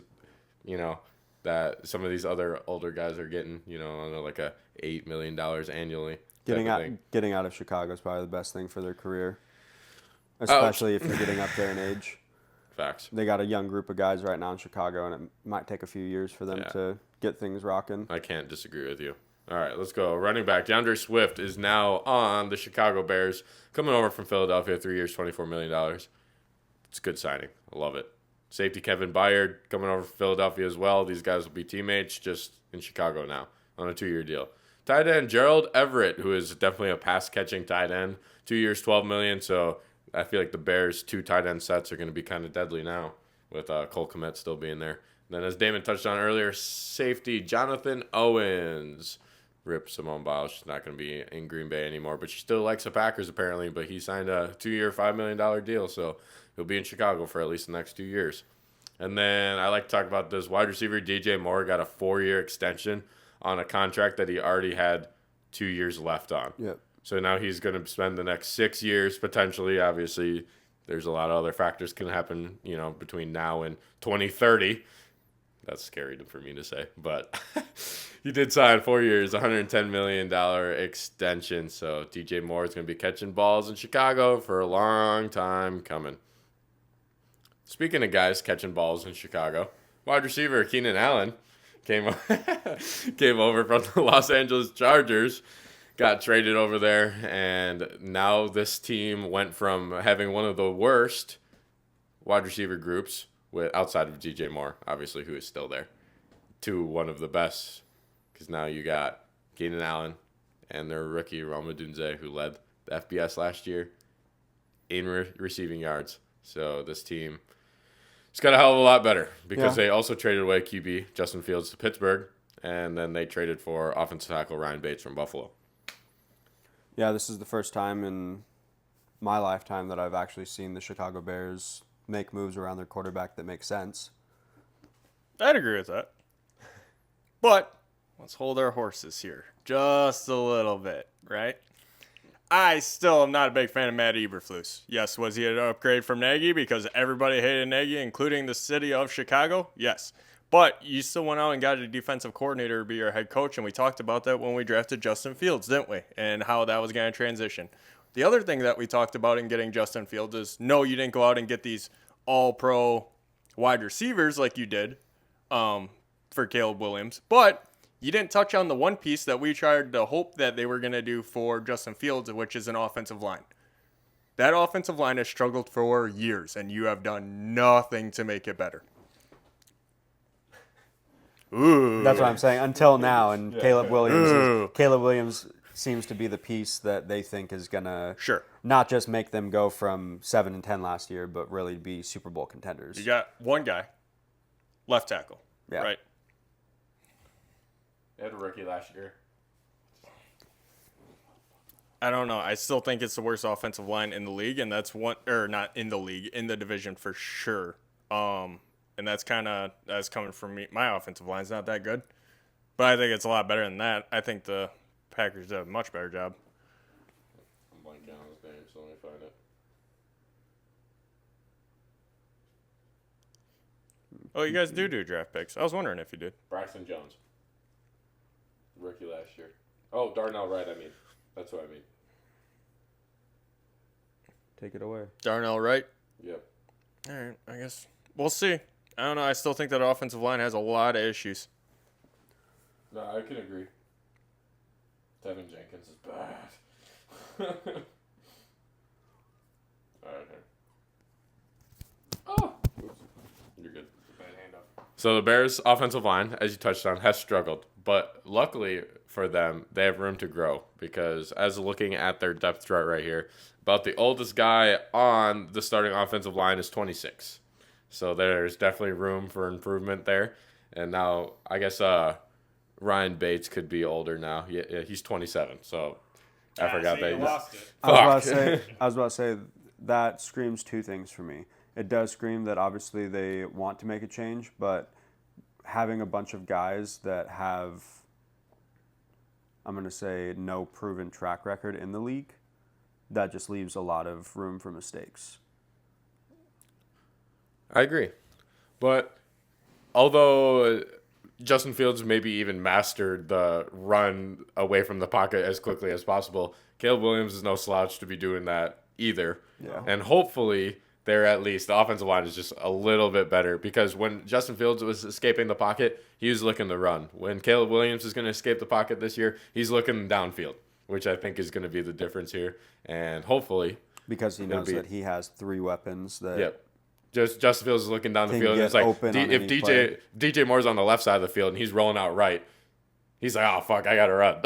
[SPEAKER 3] that some of these other older guys are getting, on like a $8 million annually.
[SPEAKER 2] Getting out of Chicago is probably the best thing for their career, especially if you're getting up there in age.
[SPEAKER 3] Facts.
[SPEAKER 2] They got a young group of guys right now in Chicago, and it might take a few years for them to get things rocking.
[SPEAKER 3] I can't disagree with you. All right, let's go. Running back DeAndre Swift is now on the Chicago Bears, coming over from Philadelphia, 3 years, $24 million. It's a good signing. I love it. Safety Kevin Byard coming over from Philadelphia as well. These guys will be teammates just in Chicago now on a 2-year deal. Tight end Gerald Everett, who is definitely a pass-catching tight end, 2 years, $12 million. So I feel like the Bears' 2 tight end sets are going to be kind of deadly now with Cole Kmet still being there. Then, as Damon touched on earlier, safety Jonathan Owens. Rip Simone Biles. She's not going to be in Green Bay anymore, but she still likes the Packers apparently. But he signed a 2-year, $5 million deal, so he'll be in Chicago for at least the next 2 years. And then I like to talk about this wide receiver DJ Moore got a 4-year extension on a contract that he already had 2 years left on.
[SPEAKER 2] Yep.
[SPEAKER 3] So now he's going to spend the next 6 years potentially. Obviously, there's a lot of other factors can happen, between now and 2030. That's scary for me to say, but he did sign 4 years, $110 million extension. So DJ Moore is going to be catching balls in Chicago for a long time coming. Speaking of guys catching balls in Chicago, wide receiver Keenan Allen came over from the Los Angeles Chargers, got traded over there, and now this team went from having one of the worst wide receiver groups outside of DJ Moore, obviously, who is still there, to one of the best, because now you got Keenan Allen and their rookie Rome Odunze, who led the FBS last year in receiving yards. So this team it's got a hell of a lot better because they also traded away QB Justin Fields to Pittsburgh, and then they traded for offensive tackle Ryan Bates from Buffalo.
[SPEAKER 2] Yeah, this is the first time in my lifetime that I've actually seen the Chicago Bears make moves around their quarterback that make sense.
[SPEAKER 1] I'd agree with that. But let's hold our horses here just a little bit, right? I still am not a big fan of Matt Eberflus. Yes, was he an upgrade from Nagy because everybody hated Nagy, including the city of Chicago? Yes. But you still went out and got a defensive coordinator to be your head coach, and we talked about that when we drafted Justin Fields, didn't we? And how that was going to transition. The other thing that we talked about in getting Justin Fields is, no, you didn't go out and get these all-pro wide receivers like you did for Caleb Williams, but you didn't touch on the one piece that we tried to hope that they were going to do for Justin Fields, which is an offensive line. That offensive line has struggled for years, and you have done nothing to make it better. Ooh.
[SPEAKER 2] That's what I'm saying. Until now, and Caleb Williams seems to be the piece that they think is gonna not just make them go from 7-10 last year, but really be Super Bowl contenders.
[SPEAKER 1] You got one guy, left tackle, right?
[SPEAKER 3] They had a rookie last year.
[SPEAKER 1] I don't know. I still think it's the worst offensive line in the league, and that's one, or not in the league, in the division for sure. And that's coming from me. My offensive line's not that good, but I think it's a lot better than that. I think the Packers did a much better job.
[SPEAKER 3] I'm blanking on his name, so let me find it.
[SPEAKER 1] Oh, you guys do draft picks. I was wondering if you did.
[SPEAKER 3] Braxton Jones. Rookie last year. Oh, Darnold Wright, I mean. That's what I mean.
[SPEAKER 2] Take it away.
[SPEAKER 1] Darnell Wright?
[SPEAKER 3] Yep.
[SPEAKER 1] All right, I guess. We'll see. I don't know. I still think that offensive line has a lot of issues.
[SPEAKER 3] No, I can agree. Tevin Jenkins is bad. All right. Oh! Oops. You're good. Bad hand up. So the Bears' offensive line, as you touched on, has struggled. But luckily for them, they have room to grow because as looking at their depth chart right here, about the oldest guy on the starting offensive line is 26. So there's definitely room for improvement there. And now I guess Ryan Bates could be older now. Yeah, he's 27. So I forgot that.
[SPEAKER 1] Lost it.
[SPEAKER 2] I was about to say that screams two things for me. It does scream that obviously they want to make a change, but having a bunch of guys that have, I'm going to say, no proven track record in the league, that just leaves a lot of room for mistakes.
[SPEAKER 3] I agree. But although Justin Fields maybe even mastered the run away from the pocket as quickly as possible, Caleb Williams is no slouch to be doing that either.
[SPEAKER 2] Yeah.
[SPEAKER 3] And hopefully they're at least, the offensive line is just a little bit better because when Justin Fields was escaping the pocket, he was looking to run. When Caleb Williams is going to escape the pocket this year, he's looking downfield, which I think is going to be the difference here. And hopefully,
[SPEAKER 2] because he knows that he has three weapons that...
[SPEAKER 3] Yep. Just Justin Fields is looking down the field, and it's like if DJ Moore's on the left side of the field and he's rolling out right, he's like, oh fuck, I gotta run.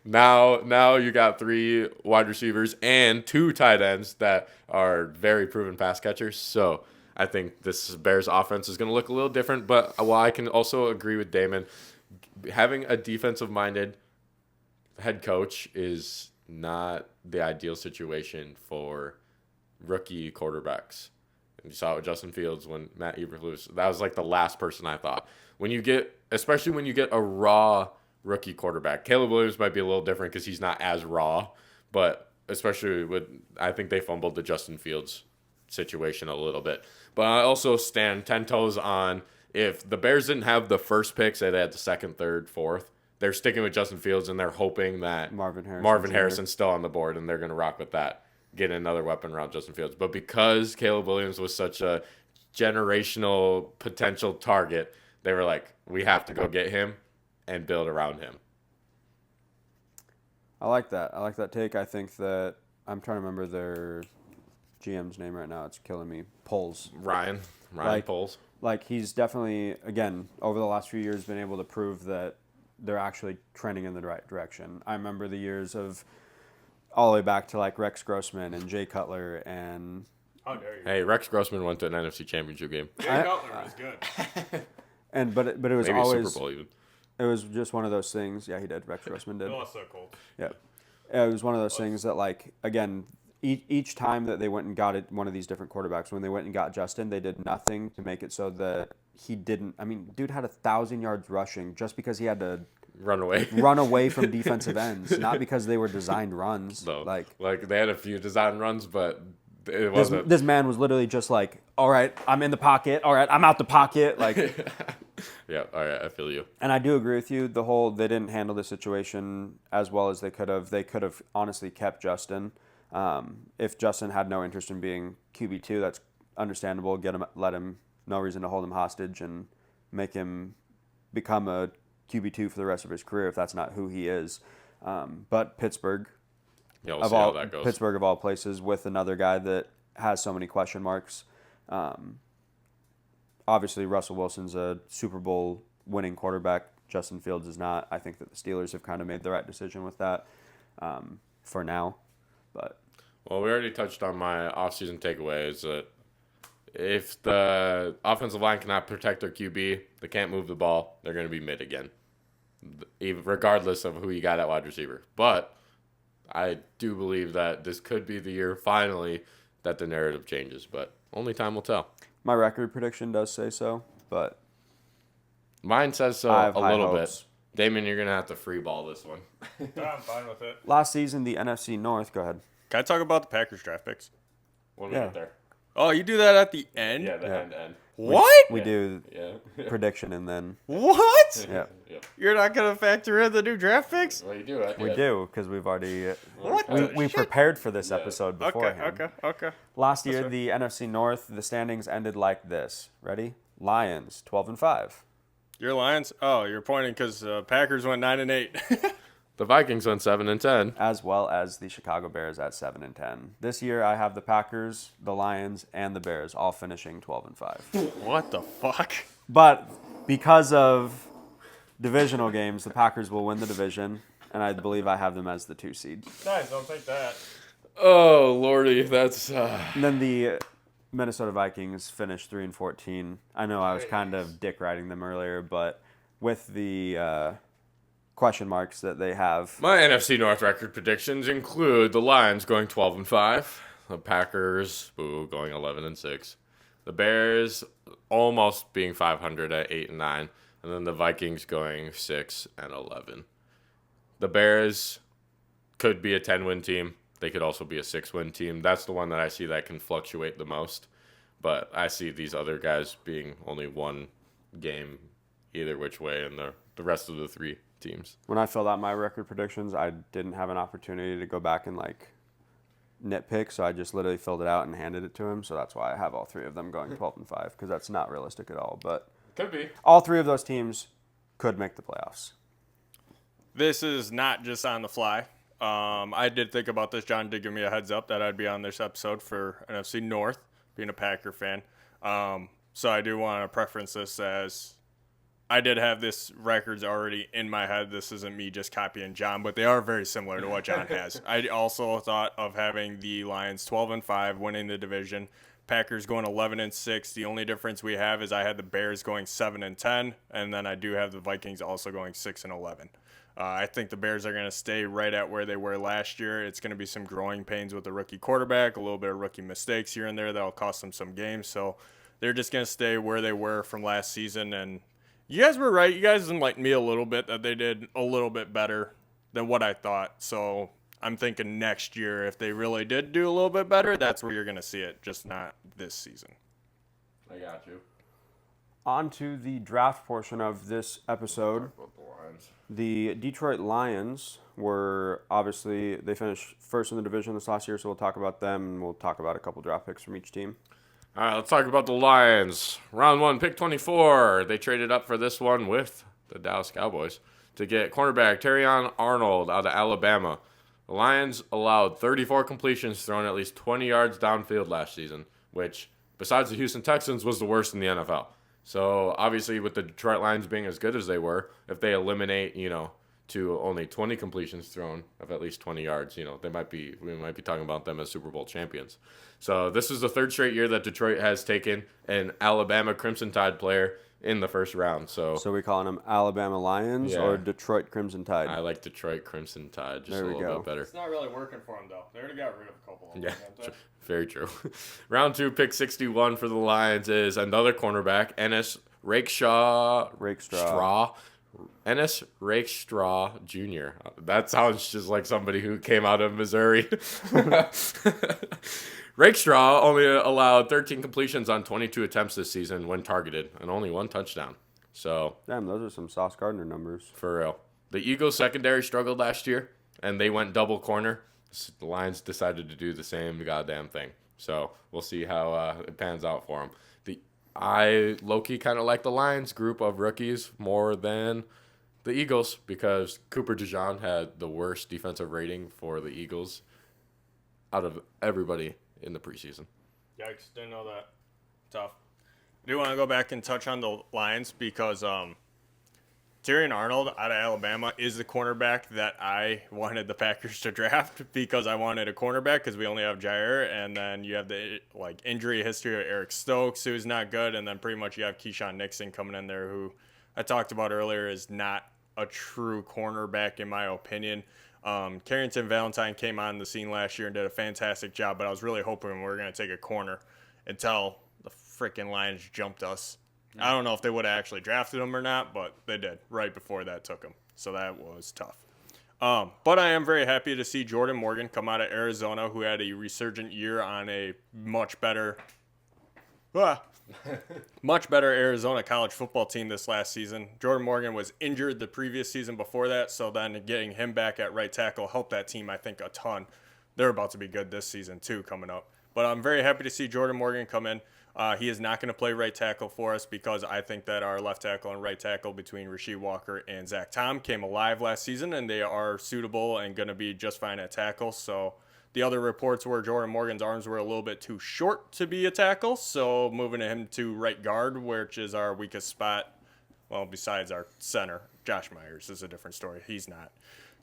[SPEAKER 3] now you got 3 wide receivers and 2 tight ends that are very proven pass catchers. So I think this Bears offense is going to look a little different. But while I can also agree with Damon, having a defensive-minded head coach is not the ideal situation for rookie quarterbacks. And you saw it with Justin Fields when Matt Eberflus. That was like the last person I thought. Especially when you get a raw rookie quarterback. Caleb Williams might be a little different because he's not as raw, but especially I think they fumbled the Justin Fields situation a little bit. But I also stand 10 toes on if the Bears didn't have the first pick, say they had the second, third, fourth, they're sticking with Justin Fields and they're hoping that Marvin Harrison's still on the board and they're going to rock with that, get another weapon around Justin Fields. But because Caleb Williams was such a generational potential target, they were like, we have to go get him and build around him.
[SPEAKER 2] I like that. I like that take. I think that I'm trying to remember their GM's name right now. It's killing me. Poles.
[SPEAKER 3] Ryan Poles.
[SPEAKER 2] Like he's definitely, again, over the last few years been able to prove that they're actually trending in the right direction. I remember the years of all the way back to like Rex Grossman and Jay Cutler and...
[SPEAKER 1] How dare you?
[SPEAKER 3] Hey, Rex Grossman went to an NFC Championship game.
[SPEAKER 1] Jay Cutler was good.
[SPEAKER 2] But it was
[SPEAKER 3] Maybe
[SPEAKER 2] always...
[SPEAKER 3] Super Bowl even.
[SPEAKER 2] It was just one of those things. Yeah, he did. Rex Grossman did.
[SPEAKER 1] They lost their Colts.
[SPEAKER 2] Yeah. It was one of those things that, like, again, each time that they went and got one of these different quarterbacks, when they went and got Justin, they did nothing to make it so that he didn't. I mean, dude had 1,000 yards rushing just because he had to
[SPEAKER 3] run
[SPEAKER 2] away from defensive ends, not because they were designed runs.
[SPEAKER 3] No,
[SPEAKER 2] like
[SPEAKER 3] they had a few design runs, but it wasn't.
[SPEAKER 2] This man was literally just like, all right, I'm in the pocket. All right, I'm out the pocket. Like,
[SPEAKER 3] yeah, all right, I feel you.
[SPEAKER 2] And I do agree with you. They didn't handle the situation as well as they could have. They could have honestly kept Justin. If Justin had no interest in being QB2, that's understandable. Let him, no reason to hold him hostage and make him become a QB2 for the rest of his career if that's not who he is. But Pittsburgh,
[SPEAKER 3] yeah, we'll see how that goes.
[SPEAKER 2] Pittsburgh of all places, with another guy that has so many question marks. Obviously, Russell Wilson's a Super Bowl winning quarterback. Justin Fields is not. I think that the Steelers have kind of made the right decision with that for now. But
[SPEAKER 3] well, we already touched on my offseason takeaways that if the offensive line cannot protect their QB, they can't move the ball, they're going to be mid again, regardless of who you got at wide receiver. But I do believe that this could be the year, finally, that the narrative changes. But only time will tell.
[SPEAKER 2] My record prediction does say so, but
[SPEAKER 3] mine says so a little bit. Damon, you're going to have to free ball this one.
[SPEAKER 1] I'm fine with it.
[SPEAKER 2] Last season, the NFC North. Go ahead.
[SPEAKER 1] Can I talk about the Packers draft picks?
[SPEAKER 3] When we get there.
[SPEAKER 1] Oh, you do that at the end?
[SPEAKER 3] Yeah, the end.
[SPEAKER 1] What?
[SPEAKER 2] We do prediction and then...
[SPEAKER 1] What?
[SPEAKER 2] Yeah.
[SPEAKER 1] You're not going to factor in the new draft picks?
[SPEAKER 3] Well, you do it.
[SPEAKER 2] We do, because we've already...
[SPEAKER 1] What?
[SPEAKER 2] We prepared for this episode beforehand.
[SPEAKER 1] Okay.
[SPEAKER 2] Last year, the NFC North, the standings ended like this. Ready? Lions, 12-5.
[SPEAKER 1] Your Lions? Oh, you're pointing because Packers went 9-8.
[SPEAKER 3] The Vikings went 7-10.
[SPEAKER 2] As well as the Chicago Bears at 7-10. This year, I have the Packers, the Lions, and the Bears all finishing 12-5.
[SPEAKER 1] What the fuck?
[SPEAKER 2] But because of divisional games, the Packers will win the division, and I believe I have them as the 2 seed.
[SPEAKER 1] Nice, don't take that.
[SPEAKER 3] Oh, Lordy, that's...
[SPEAKER 2] And then the Minnesota Vikings finished 3-14. I know I was kind of dick riding them earlier, but with the question marks that they have.
[SPEAKER 3] My NFC North record predictions include the Lions going 12-5, the Packers going 11-6, the Bears almost being 500 at 8-9, and then the Vikings going 6-11. The Bears could be a 10-win team. They could also be a 6-win team. That's the one that I see that can fluctuate the most. But I see these other guys being only one game either which way, and the rest of the 3 teams.
[SPEAKER 2] When I filled out my record predictions, I didn't have an opportunity to go back and nitpick, so I just literally filled it out and handed it to him. So that's why I have all 3 of them going 12-5, because that's not realistic at all. But
[SPEAKER 3] could be.
[SPEAKER 2] All 3 of those teams could make the playoffs.
[SPEAKER 1] This is not just on the fly. I did think about this. John did give me a heads up that I'd be on this episode for NFC North, being a Packer fan. So I do want to preference this as I did have this records already in my head. This isn't me just copying John, but they are very similar to what John has. I also thought of having the Lions 12-5, winning the division, Packers going 11-6. The only difference we have is I had the Bears going 7-10, and then I do have the Vikings also going 6-11. I think the Bears are going to stay right at where they were last year. It's going to be some growing pains with the rookie quarterback, a little bit of rookie mistakes here and there that'll cost them some games. So they're just going to stay where they were from last season. And you guys were right. You guys enlightened me a little bit that they did a little bit better than what I thought. So I'm thinking next year, if they really did do a little bit better, that's where you're going to see it, just not this season.
[SPEAKER 3] I got you.
[SPEAKER 2] On to the draft portion of this episode.
[SPEAKER 3] Talk about the Lions.
[SPEAKER 2] The Detroit Lions were obviously, they finished first in the division this last year, so we'll talk about them, and we'll talk about a couple draft picks from each team.
[SPEAKER 3] All right, let's talk about the Lions. Round 1, pick 24. They traded up for this one with the Dallas Cowboys to get cornerback Terrion Arnold out of Alabama. The Lions allowed 34 completions thrown at least 20 yards downfield last season, which, besides the Houston Texans, was the worst in the NFL. So, obviously, with the Detroit Lions being as good as they were, if they eliminate, to only 20 completions thrown of at least 20 yards, we might be talking about them as Super Bowl champions. So, this is the third straight year that Detroit has taken an Alabama Crimson Tide player in the first round. So
[SPEAKER 2] we calling them Alabama Lions or Detroit Crimson Tide?
[SPEAKER 3] I like Detroit Crimson Tide just
[SPEAKER 2] there
[SPEAKER 3] a
[SPEAKER 2] we
[SPEAKER 3] little
[SPEAKER 2] go.
[SPEAKER 3] bit better.
[SPEAKER 1] It's not really working for them, though. They already got rid of a couple of them.
[SPEAKER 3] Yeah, very true. Round 2, pick 61 for the Lions is another cornerback, Ennis Rakestraw Jr. That sounds just like somebody who came out of Missouri. Rakestraw only allowed 13 completions on 22 attempts this season when targeted, and only 1 touchdown. So,
[SPEAKER 2] damn, those are some Sauce Gardner numbers.
[SPEAKER 3] for real. The Eagles secondary struggled last year, and they went double corner. The Lions decided to do the same goddamn thing. So, we'll see how it pans out for them. I low-key kind of like the Lions group of rookies more than the Eagles because Cooper DeJean had the worst defensive rating for the Eagles out of everybody in the preseason.
[SPEAKER 1] Yikes, didn't know that. Tough. I do want to go back and touch on the Lions because Terrion Arnold out of Alabama is the cornerback that I wanted the Packers to draft because I wanted a cornerback because we only have Jair, and then you have the injury history of Eric Stokes, who's not good, and then pretty much you have Keyshawn Nixon coming in there, who I talked about earlier is not a true cornerback in my opinion. Carrington Valentine came on the scene last year and did a fantastic job, but I was really hoping we were going to take a corner until the freaking Lions jumped us. I don't know if they would have actually drafted him or not, but they did right before that took him. So that was tough. But I am very happy to see Jordan Morgan come out of Arizona, who had a resurgent year on a much better Arizona college football team this last season. Jordan Morgan was injured the previous season before that, so then getting him back at right tackle helped that team, I think, a ton. They're about to be good this season, too, coming up. But I'm very happy to see Jordan Morgan come in. He is not going to play right tackle for us because I think that our left tackle and right tackle between Rasheed Walker and Zach Tom came alive last season, and they are suitable and going to be just fine at tackle. So the other reports were Jordan Morgan's arms were a little bit too short to be a tackle, so moving him to right guard, which is our weakest spot, well, besides our center. Josh Myers is a different story. He's not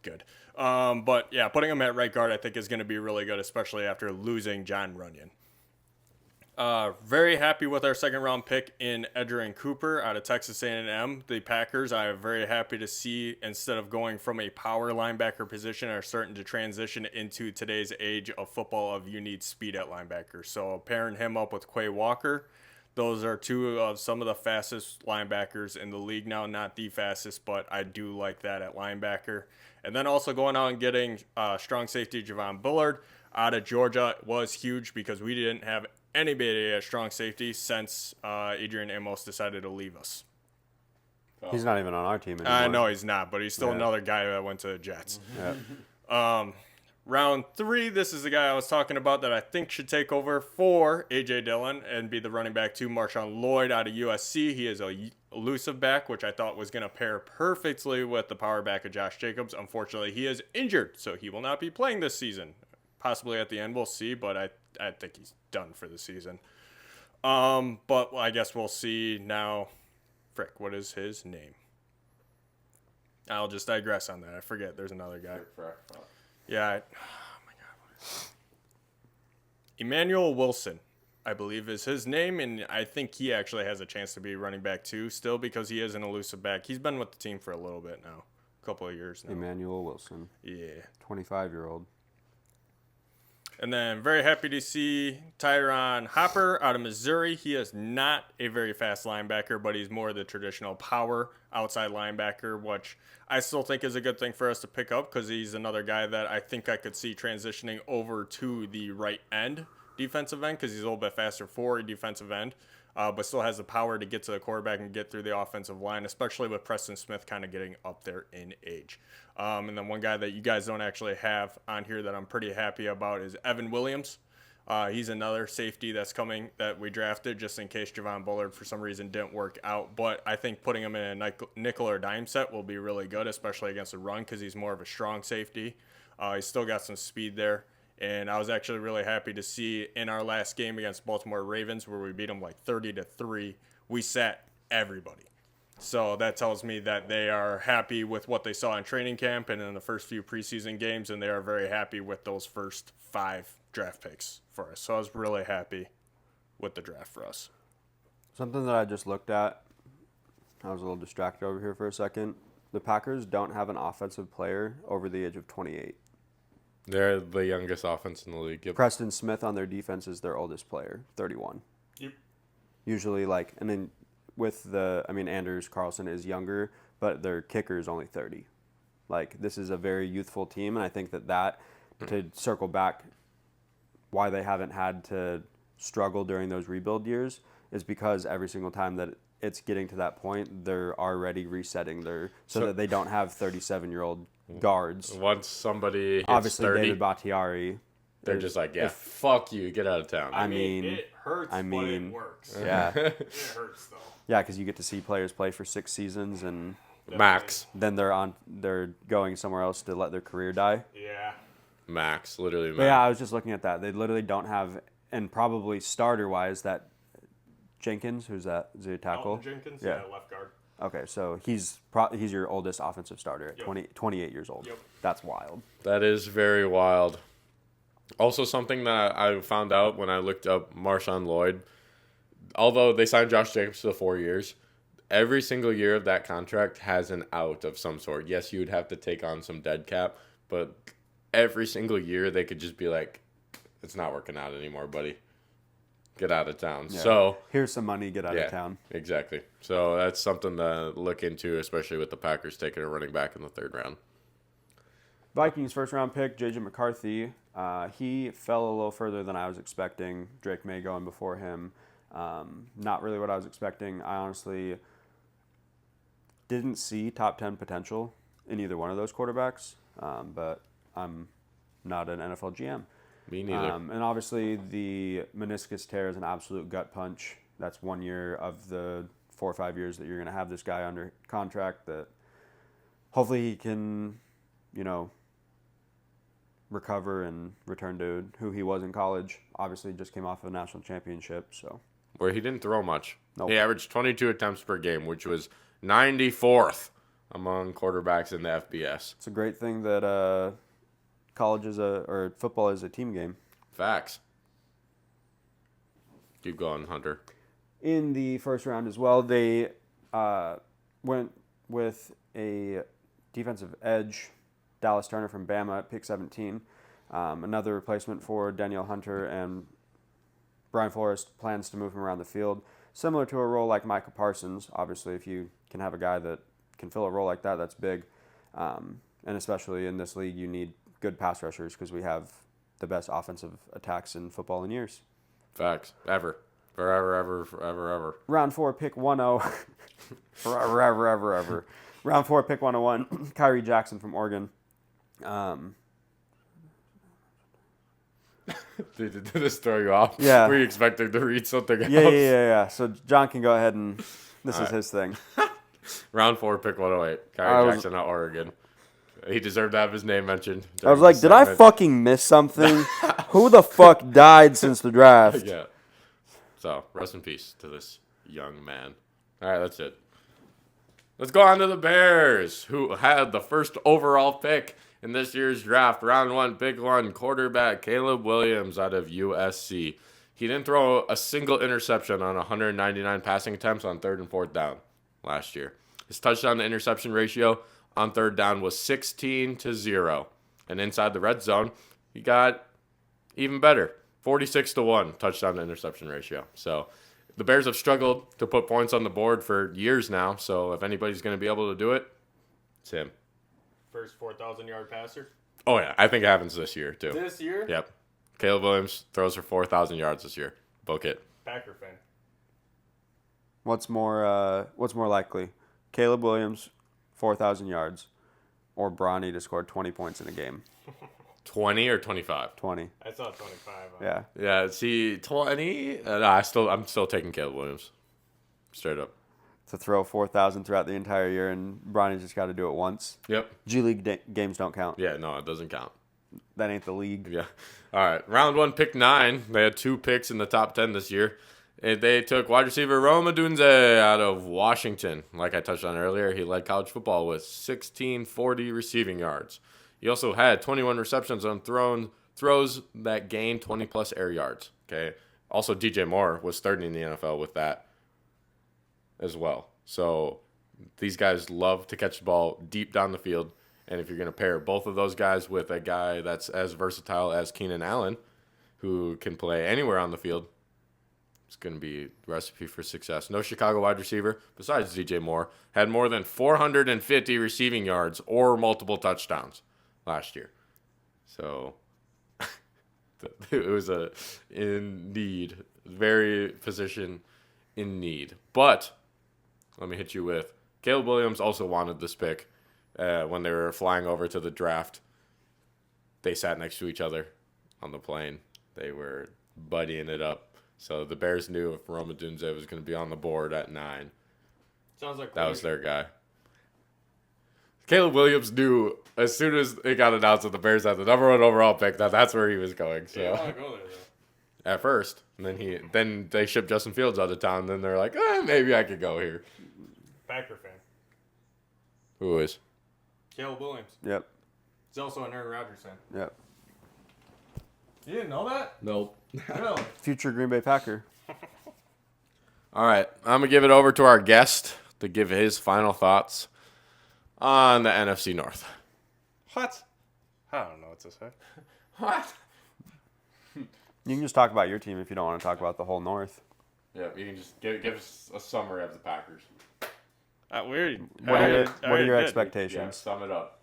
[SPEAKER 1] good. But, yeah, putting him at right guard I think is going to be really good, especially after losing John Runyon. Very happy with our second-round pick in Edgerrin Cooper out of Texas A&M. The Packers, I am very happy to see, instead of going from a power linebacker position, are starting to transition into today's age of football of you need speed at linebacker. So pairing him up with Quay Walker, those are two of some of the fastest linebackers in the league now. Not the fastest, but I do like that at linebacker. And then also going out and getting strong safety Javon Bullard out of Georgia was huge because we didn't have anybody at strong safety since Adrian Amos decided to leave us.
[SPEAKER 2] He's not even on our team anymore.
[SPEAKER 1] I know he's not, but he's still another guy that went to the Jets.
[SPEAKER 2] Yeah.
[SPEAKER 1] Round 3, this is the guy I was talking about that I think should take over for A.J. Dillon and be the running back to Marshawn Lloyd out of USC. He is a elusive back, which I thought was going to pair perfectly with the power back of Josh Jacobs. Unfortunately, he is injured, so he will not be playing this season. Possibly at the end, we'll see, but I think he's done for the season. But I guess we'll see now. Frick, what is his name? I'll just digress on that. I forget. There's another guy. Yeah. Oh, my God. Emmanuel Wilson I believe is his name, and I think he actually has a chance to be running back too still because he is an elusive back. He's been with the team for a little bit now, a couple of years now.
[SPEAKER 2] Emmanuel Wilson.
[SPEAKER 1] Yeah.
[SPEAKER 2] 25-year-old.
[SPEAKER 1] And then very happy to see Tyron Hopper out of Missouri. He is not a very fast linebacker, but he's more the traditional power outside linebacker, which I still think is a good thing for us to pick up because he's another guy that I think I could see transitioning over to the right end defensive end because he's a little bit faster for a defensive end, but still has the power to get to the quarterback and get through the offensive line, especially with Preston Smith kind of getting up there in age. And then one guy that you guys don't actually have on here that I'm pretty happy about is Evan Williams. He's another safety that's coming that we drafted just in case Javon Bullard for some reason didn't work out. But I think putting him in a nickel or dime set will be really good, especially against the run because he's more of a strong safety. He's still got some speed there. And I was actually really happy to see in our last game against Baltimore Ravens where we beat them like 30-3, we sat everybody. So that tells me that they are happy with what they saw in training camp and in the first few preseason games, and they are very happy with those first 5 draft picks for us. So I was really happy with the draft for us.
[SPEAKER 2] Something that I just looked at, I was a little distracted over here for a second. The Packers don't have an offensive player over the age of 28.
[SPEAKER 3] They're the youngest offense in the league. Yep.
[SPEAKER 2] Preston Smith on their defense is their oldest player, 31.
[SPEAKER 1] Yep.
[SPEAKER 2] Usually, and then Anders Carlson is younger, but their kicker is only 30. This is a very youthful team, and I think that to circle back, why they haven't had to struggle during those rebuild years is because every single time that it's getting to that point, they're already resetting so that they don't have 37-year-old guards.
[SPEAKER 3] Once somebody hits
[SPEAKER 2] obviously
[SPEAKER 3] 30,
[SPEAKER 2] David Bakhtiari,
[SPEAKER 3] they're just like, fuck you, get out of town.
[SPEAKER 1] I mean, it hurts, but it works.
[SPEAKER 2] Yeah.
[SPEAKER 1] It hurts, though.
[SPEAKER 2] Yeah, because you get to see players play for 6 seasons, and
[SPEAKER 3] Max.
[SPEAKER 2] then they're going somewhere else to let their career die.
[SPEAKER 1] Yeah.
[SPEAKER 3] Max, literally Max.
[SPEAKER 2] But yeah, I was just looking at that. They literally don't have, and probably starter-wise, that Jenkins, who's that? Is he a tackle?
[SPEAKER 1] Alton Jenkins?
[SPEAKER 2] Yeah.
[SPEAKER 1] Left guard.
[SPEAKER 2] Okay, so he's your oldest offensive starter at 28 years old.
[SPEAKER 1] Yep.
[SPEAKER 2] That's wild.
[SPEAKER 3] That is very wild. Also, something that I found out when I looked up Marshawn Lloyd, although they signed Josh Jacobs to the 4 years, every single year of that contract has an out of some sort. Yes, you would have to take on some dead cap, but every single year they could just be like, it's not working out anymore, buddy. Get out of town.
[SPEAKER 2] Yeah.
[SPEAKER 3] So
[SPEAKER 2] here's some money, get out of town.
[SPEAKER 3] Exactly. So that's something to look into, especially with the Packers taking a running back in the 3rd round.
[SPEAKER 2] Vikings first-round pick, J.J. McCarthy. He fell a little further than I was expecting. Drake May going before him. Not really what I was expecting. I honestly didn't see top 10 potential in either one of those quarterbacks, but I'm not an NFL GM.
[SPEAKER 3] Me neither.
[SPEAKER 2] And obviously the meniscus tear is an absolute gut punch. That's 1 year of the 4 or 5 years that you're going to have this guy under contract that hopefully he can, recover and return to who he was in college. Obviously just came off of a national championship, so.
[SPEAKER 3] Where he didn't throw much.
[SPEAKER 2] Nope.
[SPEAKER 3] He averaged 22 attempts per game, which was 94th among quarterbacks in the FBS.
[SPEAKER 2] It's a great thing that college or football is a team game.
[SPEAKER 3] Facts. Keep going, Hunter.
[SPEAKER 2] In the first round as well, they went with a defensive edge, Dallas Turner from Bama at pick 17. Another replacement for Danielle Hunter, and Brian Flores plans to move him around the field. Similar to a role like Micah Parsons. Obviously, if you can have a guy that can fill a role like that, that's big. And especially in this league, you need good pass rushers because we have the best offensive attacks in football in years.
[SPEAKER 3] Facts. Ever. Forever.
[SPEAKER 2] Round 4, pick 1-0. Forever. Round 4, pick 101. Kyrie Jackson from Oregon.
[SPEAKER 3] Did this throw you off?
[SPEAKER 2] Yeah.
[SPEAKER 3] Were you expecting to read something else?
[SPEAKER 2] Yeah. So John can go ahead and this is his thing.
[SPEAKER 3] Round 4, pick 108. Kyrie Jackson out Oregon. He deserved to have his name mentioned.
[SPEAKER 2] I was like, did I fucking miss something? Who the fuck died since the draft?
[SPEAKER 3] Yeah. So, rest in peace to this young man. All right, that's it. Let's go on to the Bears, who had the first overall pick in this year's draft. Round 1, pick 1, quarterback Caleb Williams out of USC. He didn't throw a single interception on 199 passing attempts on 3rd and 4th down last year. His touchdown to interception ratio on 3rd down was 16-0. And inside the red zone, he got even better, 46-1 touchdown to interception ratio. So the Bears have struggled to put points on the board for years now. So if anybody's going to be able to do it, it's him.
[SPEAKER 1] First 4,000-yard passer.
[SPEAKER 3] Oh, yeah. I think it happens this year, too.
[SPEAKER 1] This year?
[SPEAKER 3] Yep. Caleb Williams throws for 4,000 yards this year. Book it.
[SPEAKER 1] Packer fan.
[SPEAKER 2] What's more likely? Caleb Williams, 4,000 yards, or Bronny to score 20 points in a game?
[SPEAKER 3] 20 or 25?
[SPEAKER 2] 20.
[SPEAKER 1] I saw 25.
[SPEAKER 2] Yeah.
[SPEAKER 3] Yeah, see, 20. I'm still taking Caleb Williams. Straight up.
[SPEAKER 2] To throw 4,000 throughout the entire year, and Bronny just got to do it once.
[SPEAKER 3] Yep.
[SPEAKER 2] G League games don't count.
[SPEAKER 3] Yeah, no, it doesn't count.
[SPEAKER 2] That ain't the league.
[SPEAKER 3] Yeah. All right. Round 1, pick 9. They had 2 picks in the top 10 this year. And they took wide receiver Rome Odunze out of Washington. Like I touched on earlier, he led college football with 1,640 receiving yards. He also had 21 receptions on throws that gained 20-plus air yards. Okay. Also, DJ Moore was 3rd in the NFL with that as well. So these guys love to catch the ball deep down the field. And if you're going to pair both of those guys with a guy that's as versatile as Keenan Allen, who can play anywhere on the field, it's going to be a recipe for success. No Chicago wide receiver, besides DJ Moore, had more than 450 receiving yards or multiple touchdowns last year. So it was very position in need. But let me hit you with, Caleb Williams also wanted this pick. When they were flying over to the draft, they sat next to each other on the plane. They were buddying it up. So the Bears knew if Rome Odunze was going to be on the board at 9,
[SPEAKER 1] Sounds like
[SPEAKER 3] that was their guy. Caleb Williams knew as soon as it got announced that the Bears had the number 1 overall pick that that's where he was going. So
[SPEAKER 1] Yeah, I want to go there, though.
[SPEAKER 3] at first, and then they shipped Justin Fields out of town. Then they're like, maybe I could go here.
[SPEAKER 1] Packer fan.
[SPEAKER 3] Who is?
[SPEAKER 1] Caleb Williams.
[SPEAKER 2] Yep.
[SPEAKER 1] He's also an Aaron Rodgers fan.
[SPEAKER 2] Yep.
[SPEAKER 1] You didn't know that?
[SPEAKER 3] Nope.
[SPEAKER 1] Really?
[SPEAKER 2] Future Green Bay Packer.
[SPEAKER 3] All right, I'm going to give it over to our guest to give his final thoughts on the NFC North.
[SPEAKER 1] What? I don't know what to say.
[SPEAKER 3] What?
[SPEAKER 2] You can just talk about your team if you don't want to talk about the whole North.
[SPEAKER 3] Yeah, you can just give us a summary of the Packers.
[SPEAKER 1] Weird.
[SPEAKER 2] What are your expectations?
[SPEAKER 3] Yeah, sum it up.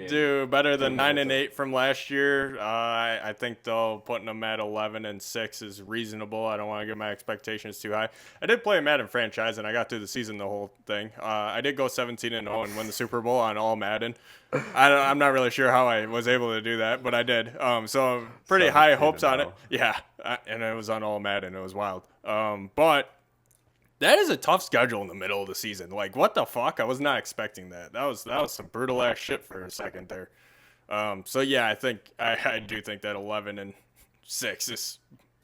[SPEAKER 1] Do better than 9-8 from last year. I think though putting them at 11-6 is reasonable. I don't want to get my expectations too high. I did play a Madden franchise and I got through the season the whole thing. I did go 17-0 and win the Super Bowl on all Madden. I'm not really sure how I was able to do that, but I did. So pretty high hopes on it. Yeah, and it was on all Madden. It was wild. But that is a tough schedule in the middle of the season. Like, what the fuck? I was not expecting that. That was some brutal ass shit for a second there. So yeah, I think I do think that 11-6 is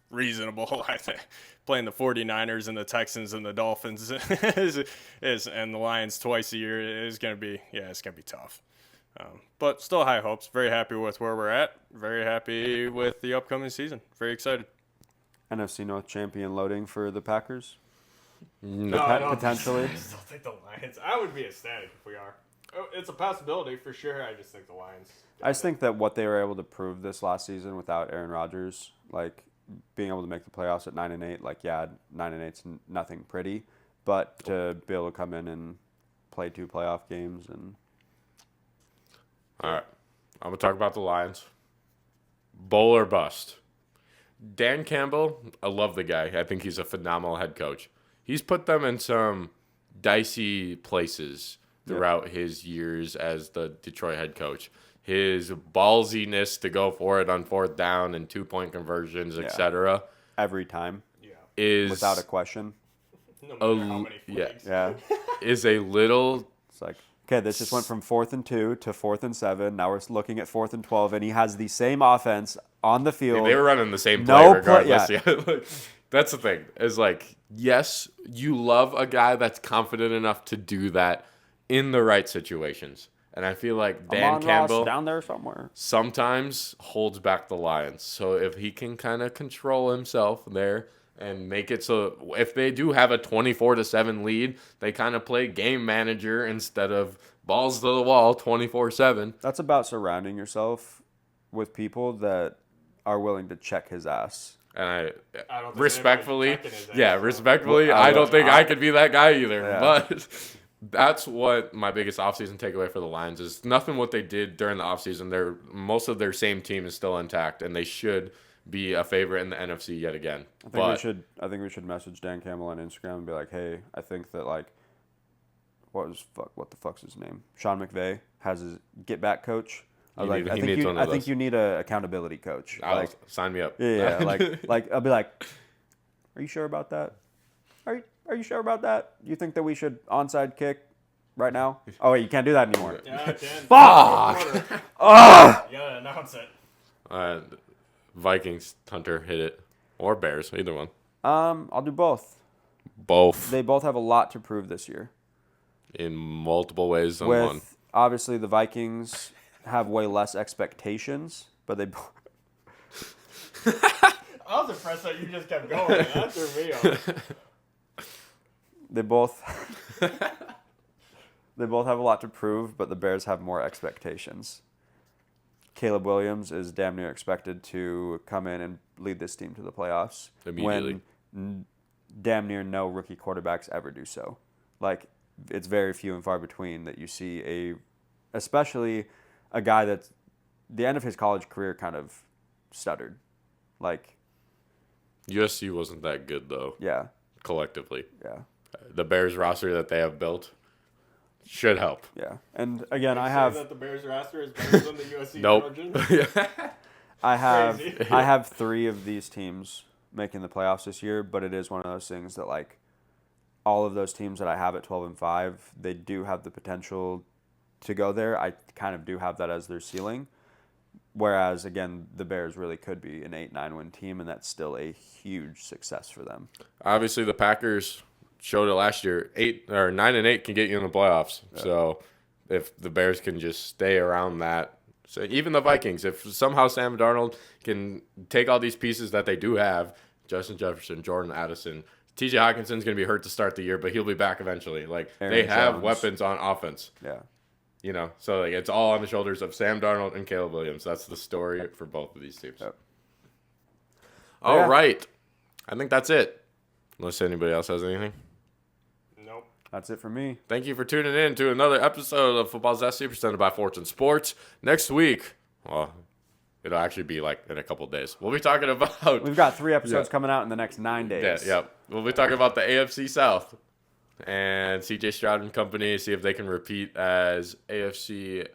[SPEAKER 1] reasonable. I think playing the 49ers and the Texans and the Dolphins is and the Lions twice a year is gonna be it's gonna be tough. But still high hopes. Very happy with where we're at. Very happy with the upcoming season. Very excited.
[SPEAKER 2] NFC North champion loading for the Packers?
[SPEAKER 3] No.
[SPEAKER 2] Potentially.
[SPEAKER 1] I still think the Lions. I would be ecstatic if we are. It's a possibility for sure. I just think the Lions.
[SPEAKER 2] I just think that what they were able to prove this last season without Aaron Rodgers, like being able to make the playoffs at 9-8, 9-8's nothing pretty, but to be able to come in and play 2 playoff games and.
[SPEAKER 3] All right, I'm gonna talk about the Lions. Bowl or bust. Dan Campbell, I love the guy. I think he's a phenomenal head coach. He's put them in some dicey places throughout his years as the Detroit head coach. His ballsiness to go for it on 4th down and 2-point conversions, etc.
[SPEAKER 2] Every time.
[SPEAKER 3] Is
[SPEAKER 2] without a question.
[SPEAKER 1] No matter how many flags.
[SPEAKER 2] Yeah.
[SPEAKER 3] Is a little.
[SPEAKER 2] It's like, okay, this just went from 4th and 2 to 4th and 7. Now we're looking at 4th and 12, and he has the same offense on the field.
[SPEAKER 3] They were running the same play regardless.
[SPEAKER 2] Yeah.
[SPEAKER 3] That's the thing. Is like, yes, you love a guy that's confident enough to do that in the right situations. And I feel like Dan
[SPEAKER 2] Amon Ross
[SPEAKER 3] Campbell
[SPEAKER 2] down there somewhere.
[SPEAKER 3] sometimes holds back the Lions. So if he can kind of control himself there and make it so if they do have a 24-7 lead, they kind of play game manager instead of balls to the wall 24/7.
[SPEAKER 2] That's about surrounding yourself with people that are willing to check his ass.
[SPEAKER 3] And
[SPEAKER 1] I don't think
[SPEAKER 3] respectfully,
[SPEAKER 1] anybody's checking his ass,
[SPEAKER 3] respectfully,
[SPEAKER 2] Well,
[SPEAKER 3] I don't think I could be that guy either.
[SPEAKER 2] Yeah.
[SPEAKER 3] But that's what my biggest offseason takeaway for the Lions is. Nothing what they did during the offseason. Most of their same team is still intact, and they should be a favorite in the NFC yet again.
[SPEAKER 2] I think we should message Dan Campbell on Instagram and be like, hey, I think that like what the fuck's his name? Sean McVay has his get back coach. I think you need a accountability coach.
[SPEAKER 3] Sign me up.
[SPEAKER 2] Yeah, like I'll be like, are you sure about that? Are you sure about that? You think that we should onside kick right now? Oh wait, you can't do that anymore.
[SPEAKER 1] Yeah, I can.
[SPEAKER 2] Fuck!
[SPEAKER 1] You gotta announce it.
[SPEAKER 3] Vikings, Hunter, hit it. Or Bears, either one.
[SPEAKER 2] I'll do both.
[SPEAKER 3] Both.
[SPEAKER 2] They both have a lot to prove this year.
[SPEAKER 3] In multiple ways than
[SPEAKER 2] With
[SPEAKER 3] one.
[SPEAKER 2] obviously the Vikings have way less expectations, but they.
[SPEAKER 1] I was impressed that you just kept going. That threw me off.
[SPEAKER 2] They both have a lot to prove, but the Bears have more expectations. Caleb Williams is damn near expected to come in and lead this team to the playoffs
[SPEAKER 3] Immediately.
[SPEAKER 2] when damn near no rookie quarterbacks ever do so. Like, it's very few and far between that you see especially a guy that's the end of his college career kind of stuttered. Like,
[SPEAKER 3] USC wasn't that good, though,
[SPEAKER 2] yeah,
[SPEAKER 3] collectively.
[SPEAKER 2] yeah.
[SPEAKER 3] The Bears roster that they have built should help.
[SPEAKER 2] Yeah, and again, I
[SPEAKER 1] Say
[SPEAKER 2] have
[SPEAKER 1] that the Bears roster is better than the USC
[SPEAKER 3] Nope.
[SPEAKER 1] Trojans.
[SPEAKER 2] I have
[SPEAKER 1] Crazy.
[SPEAKER 2] I have 3 of these teams making the playoffs this year, but it is one of those things that like all of those teams that I have at 12-5, they do have the potential to go there. I kind of do have that as their ceiling. Whereas again, the Bears really could be an 8-9 win team, and that's still a huge success for them.
[SPEAKER 3] Obviously, the Packers showed it last year. 9-8 can get you in the playoffs. Yeah. So if the Bears can just stay around that, so even the Vikings, if somehow Sam Darnold can take all these pieces that they do have, Justin Jefferson, Jordan Addison, T.J. Hawkinson's going to be hurt to start the year, but he'll be back eventually. Like,
[SPEAKER 2] Aaron
[SPEAKER 3] they have
[SPEAKER 2] Jones.
[SPEAKER 3] weapons on offense.
[SPEAKER 2] Yeah.
[SPEAKER 3] You know, so like it's all on the shoulders of Sam Darnold and Caleb Williams. That's the story for both of these teams.
[SPEAKER 2] Yep.
[SPEAKER 3] All right. I think that's it. Unless anybody else has anything.
[SPEAKER 1] Nope.
[SPEAKER 2] That's it for me.
[SPEAKER 3] Thank you for tuning in to another episode of Football's FC presented by Fortune Sports. Next week, well, it'll actually be like in a couple days. We'll be talking about...
[SPEAKER 2] We've got 3 episodes coming out in the next 9 days.
[SPEAKER 3] Yeah. We'll be talking about the AFC South and CJ Stroud and company, see if they can repeat as AFC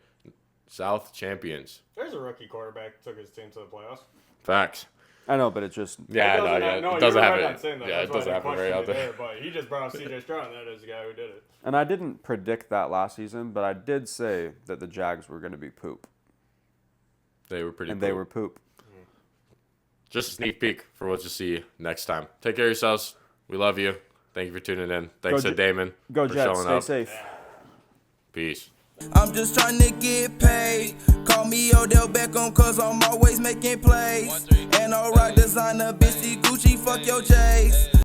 [SPEAKER 3] South champions.
[SPEAKER 1] There's a rookie quarterback who took his team to the playoffs.
[SPEAKER 3] Facts.
[SPEAKER 2] I know, but it's just...
[SPEAKER 3] Yeah, it doesn't happen. Yeah, it doesn't happen very often.
[SPEAKER 1] But he just brought up CJ Stroud, and that is the guy who did it.
[SPEAKER 2] And I didn't predict that last season, but I did say that the Jags were going to be poop.
[SPEAKER 3] They were pretty
[SPEAKER 2] And
[SPEAKER 3] poop.
[SPEAKER 2] they were poop.
[SPEAKER 3] Just a sneak peek for what you see next time. Take care of yourselves. We love you. Thank you for tuning in. Thanks to Damon
[SPEAKER 2] Go
[SPEAKER 3] for
[SPEAKER 2] Jets.
[SPEAKER 3] showing
[SPEAKER 2] Stay
[SPEAKER 3] up.
[SPEAKER 2] safe.
[SPEAKER 3] Peace.
[SPEAKER 4] I'm just trying to get paid. Call me Odell Beckham, cause I'm always making plays. And alright, designer, bitch, Gucci, fuck your J's.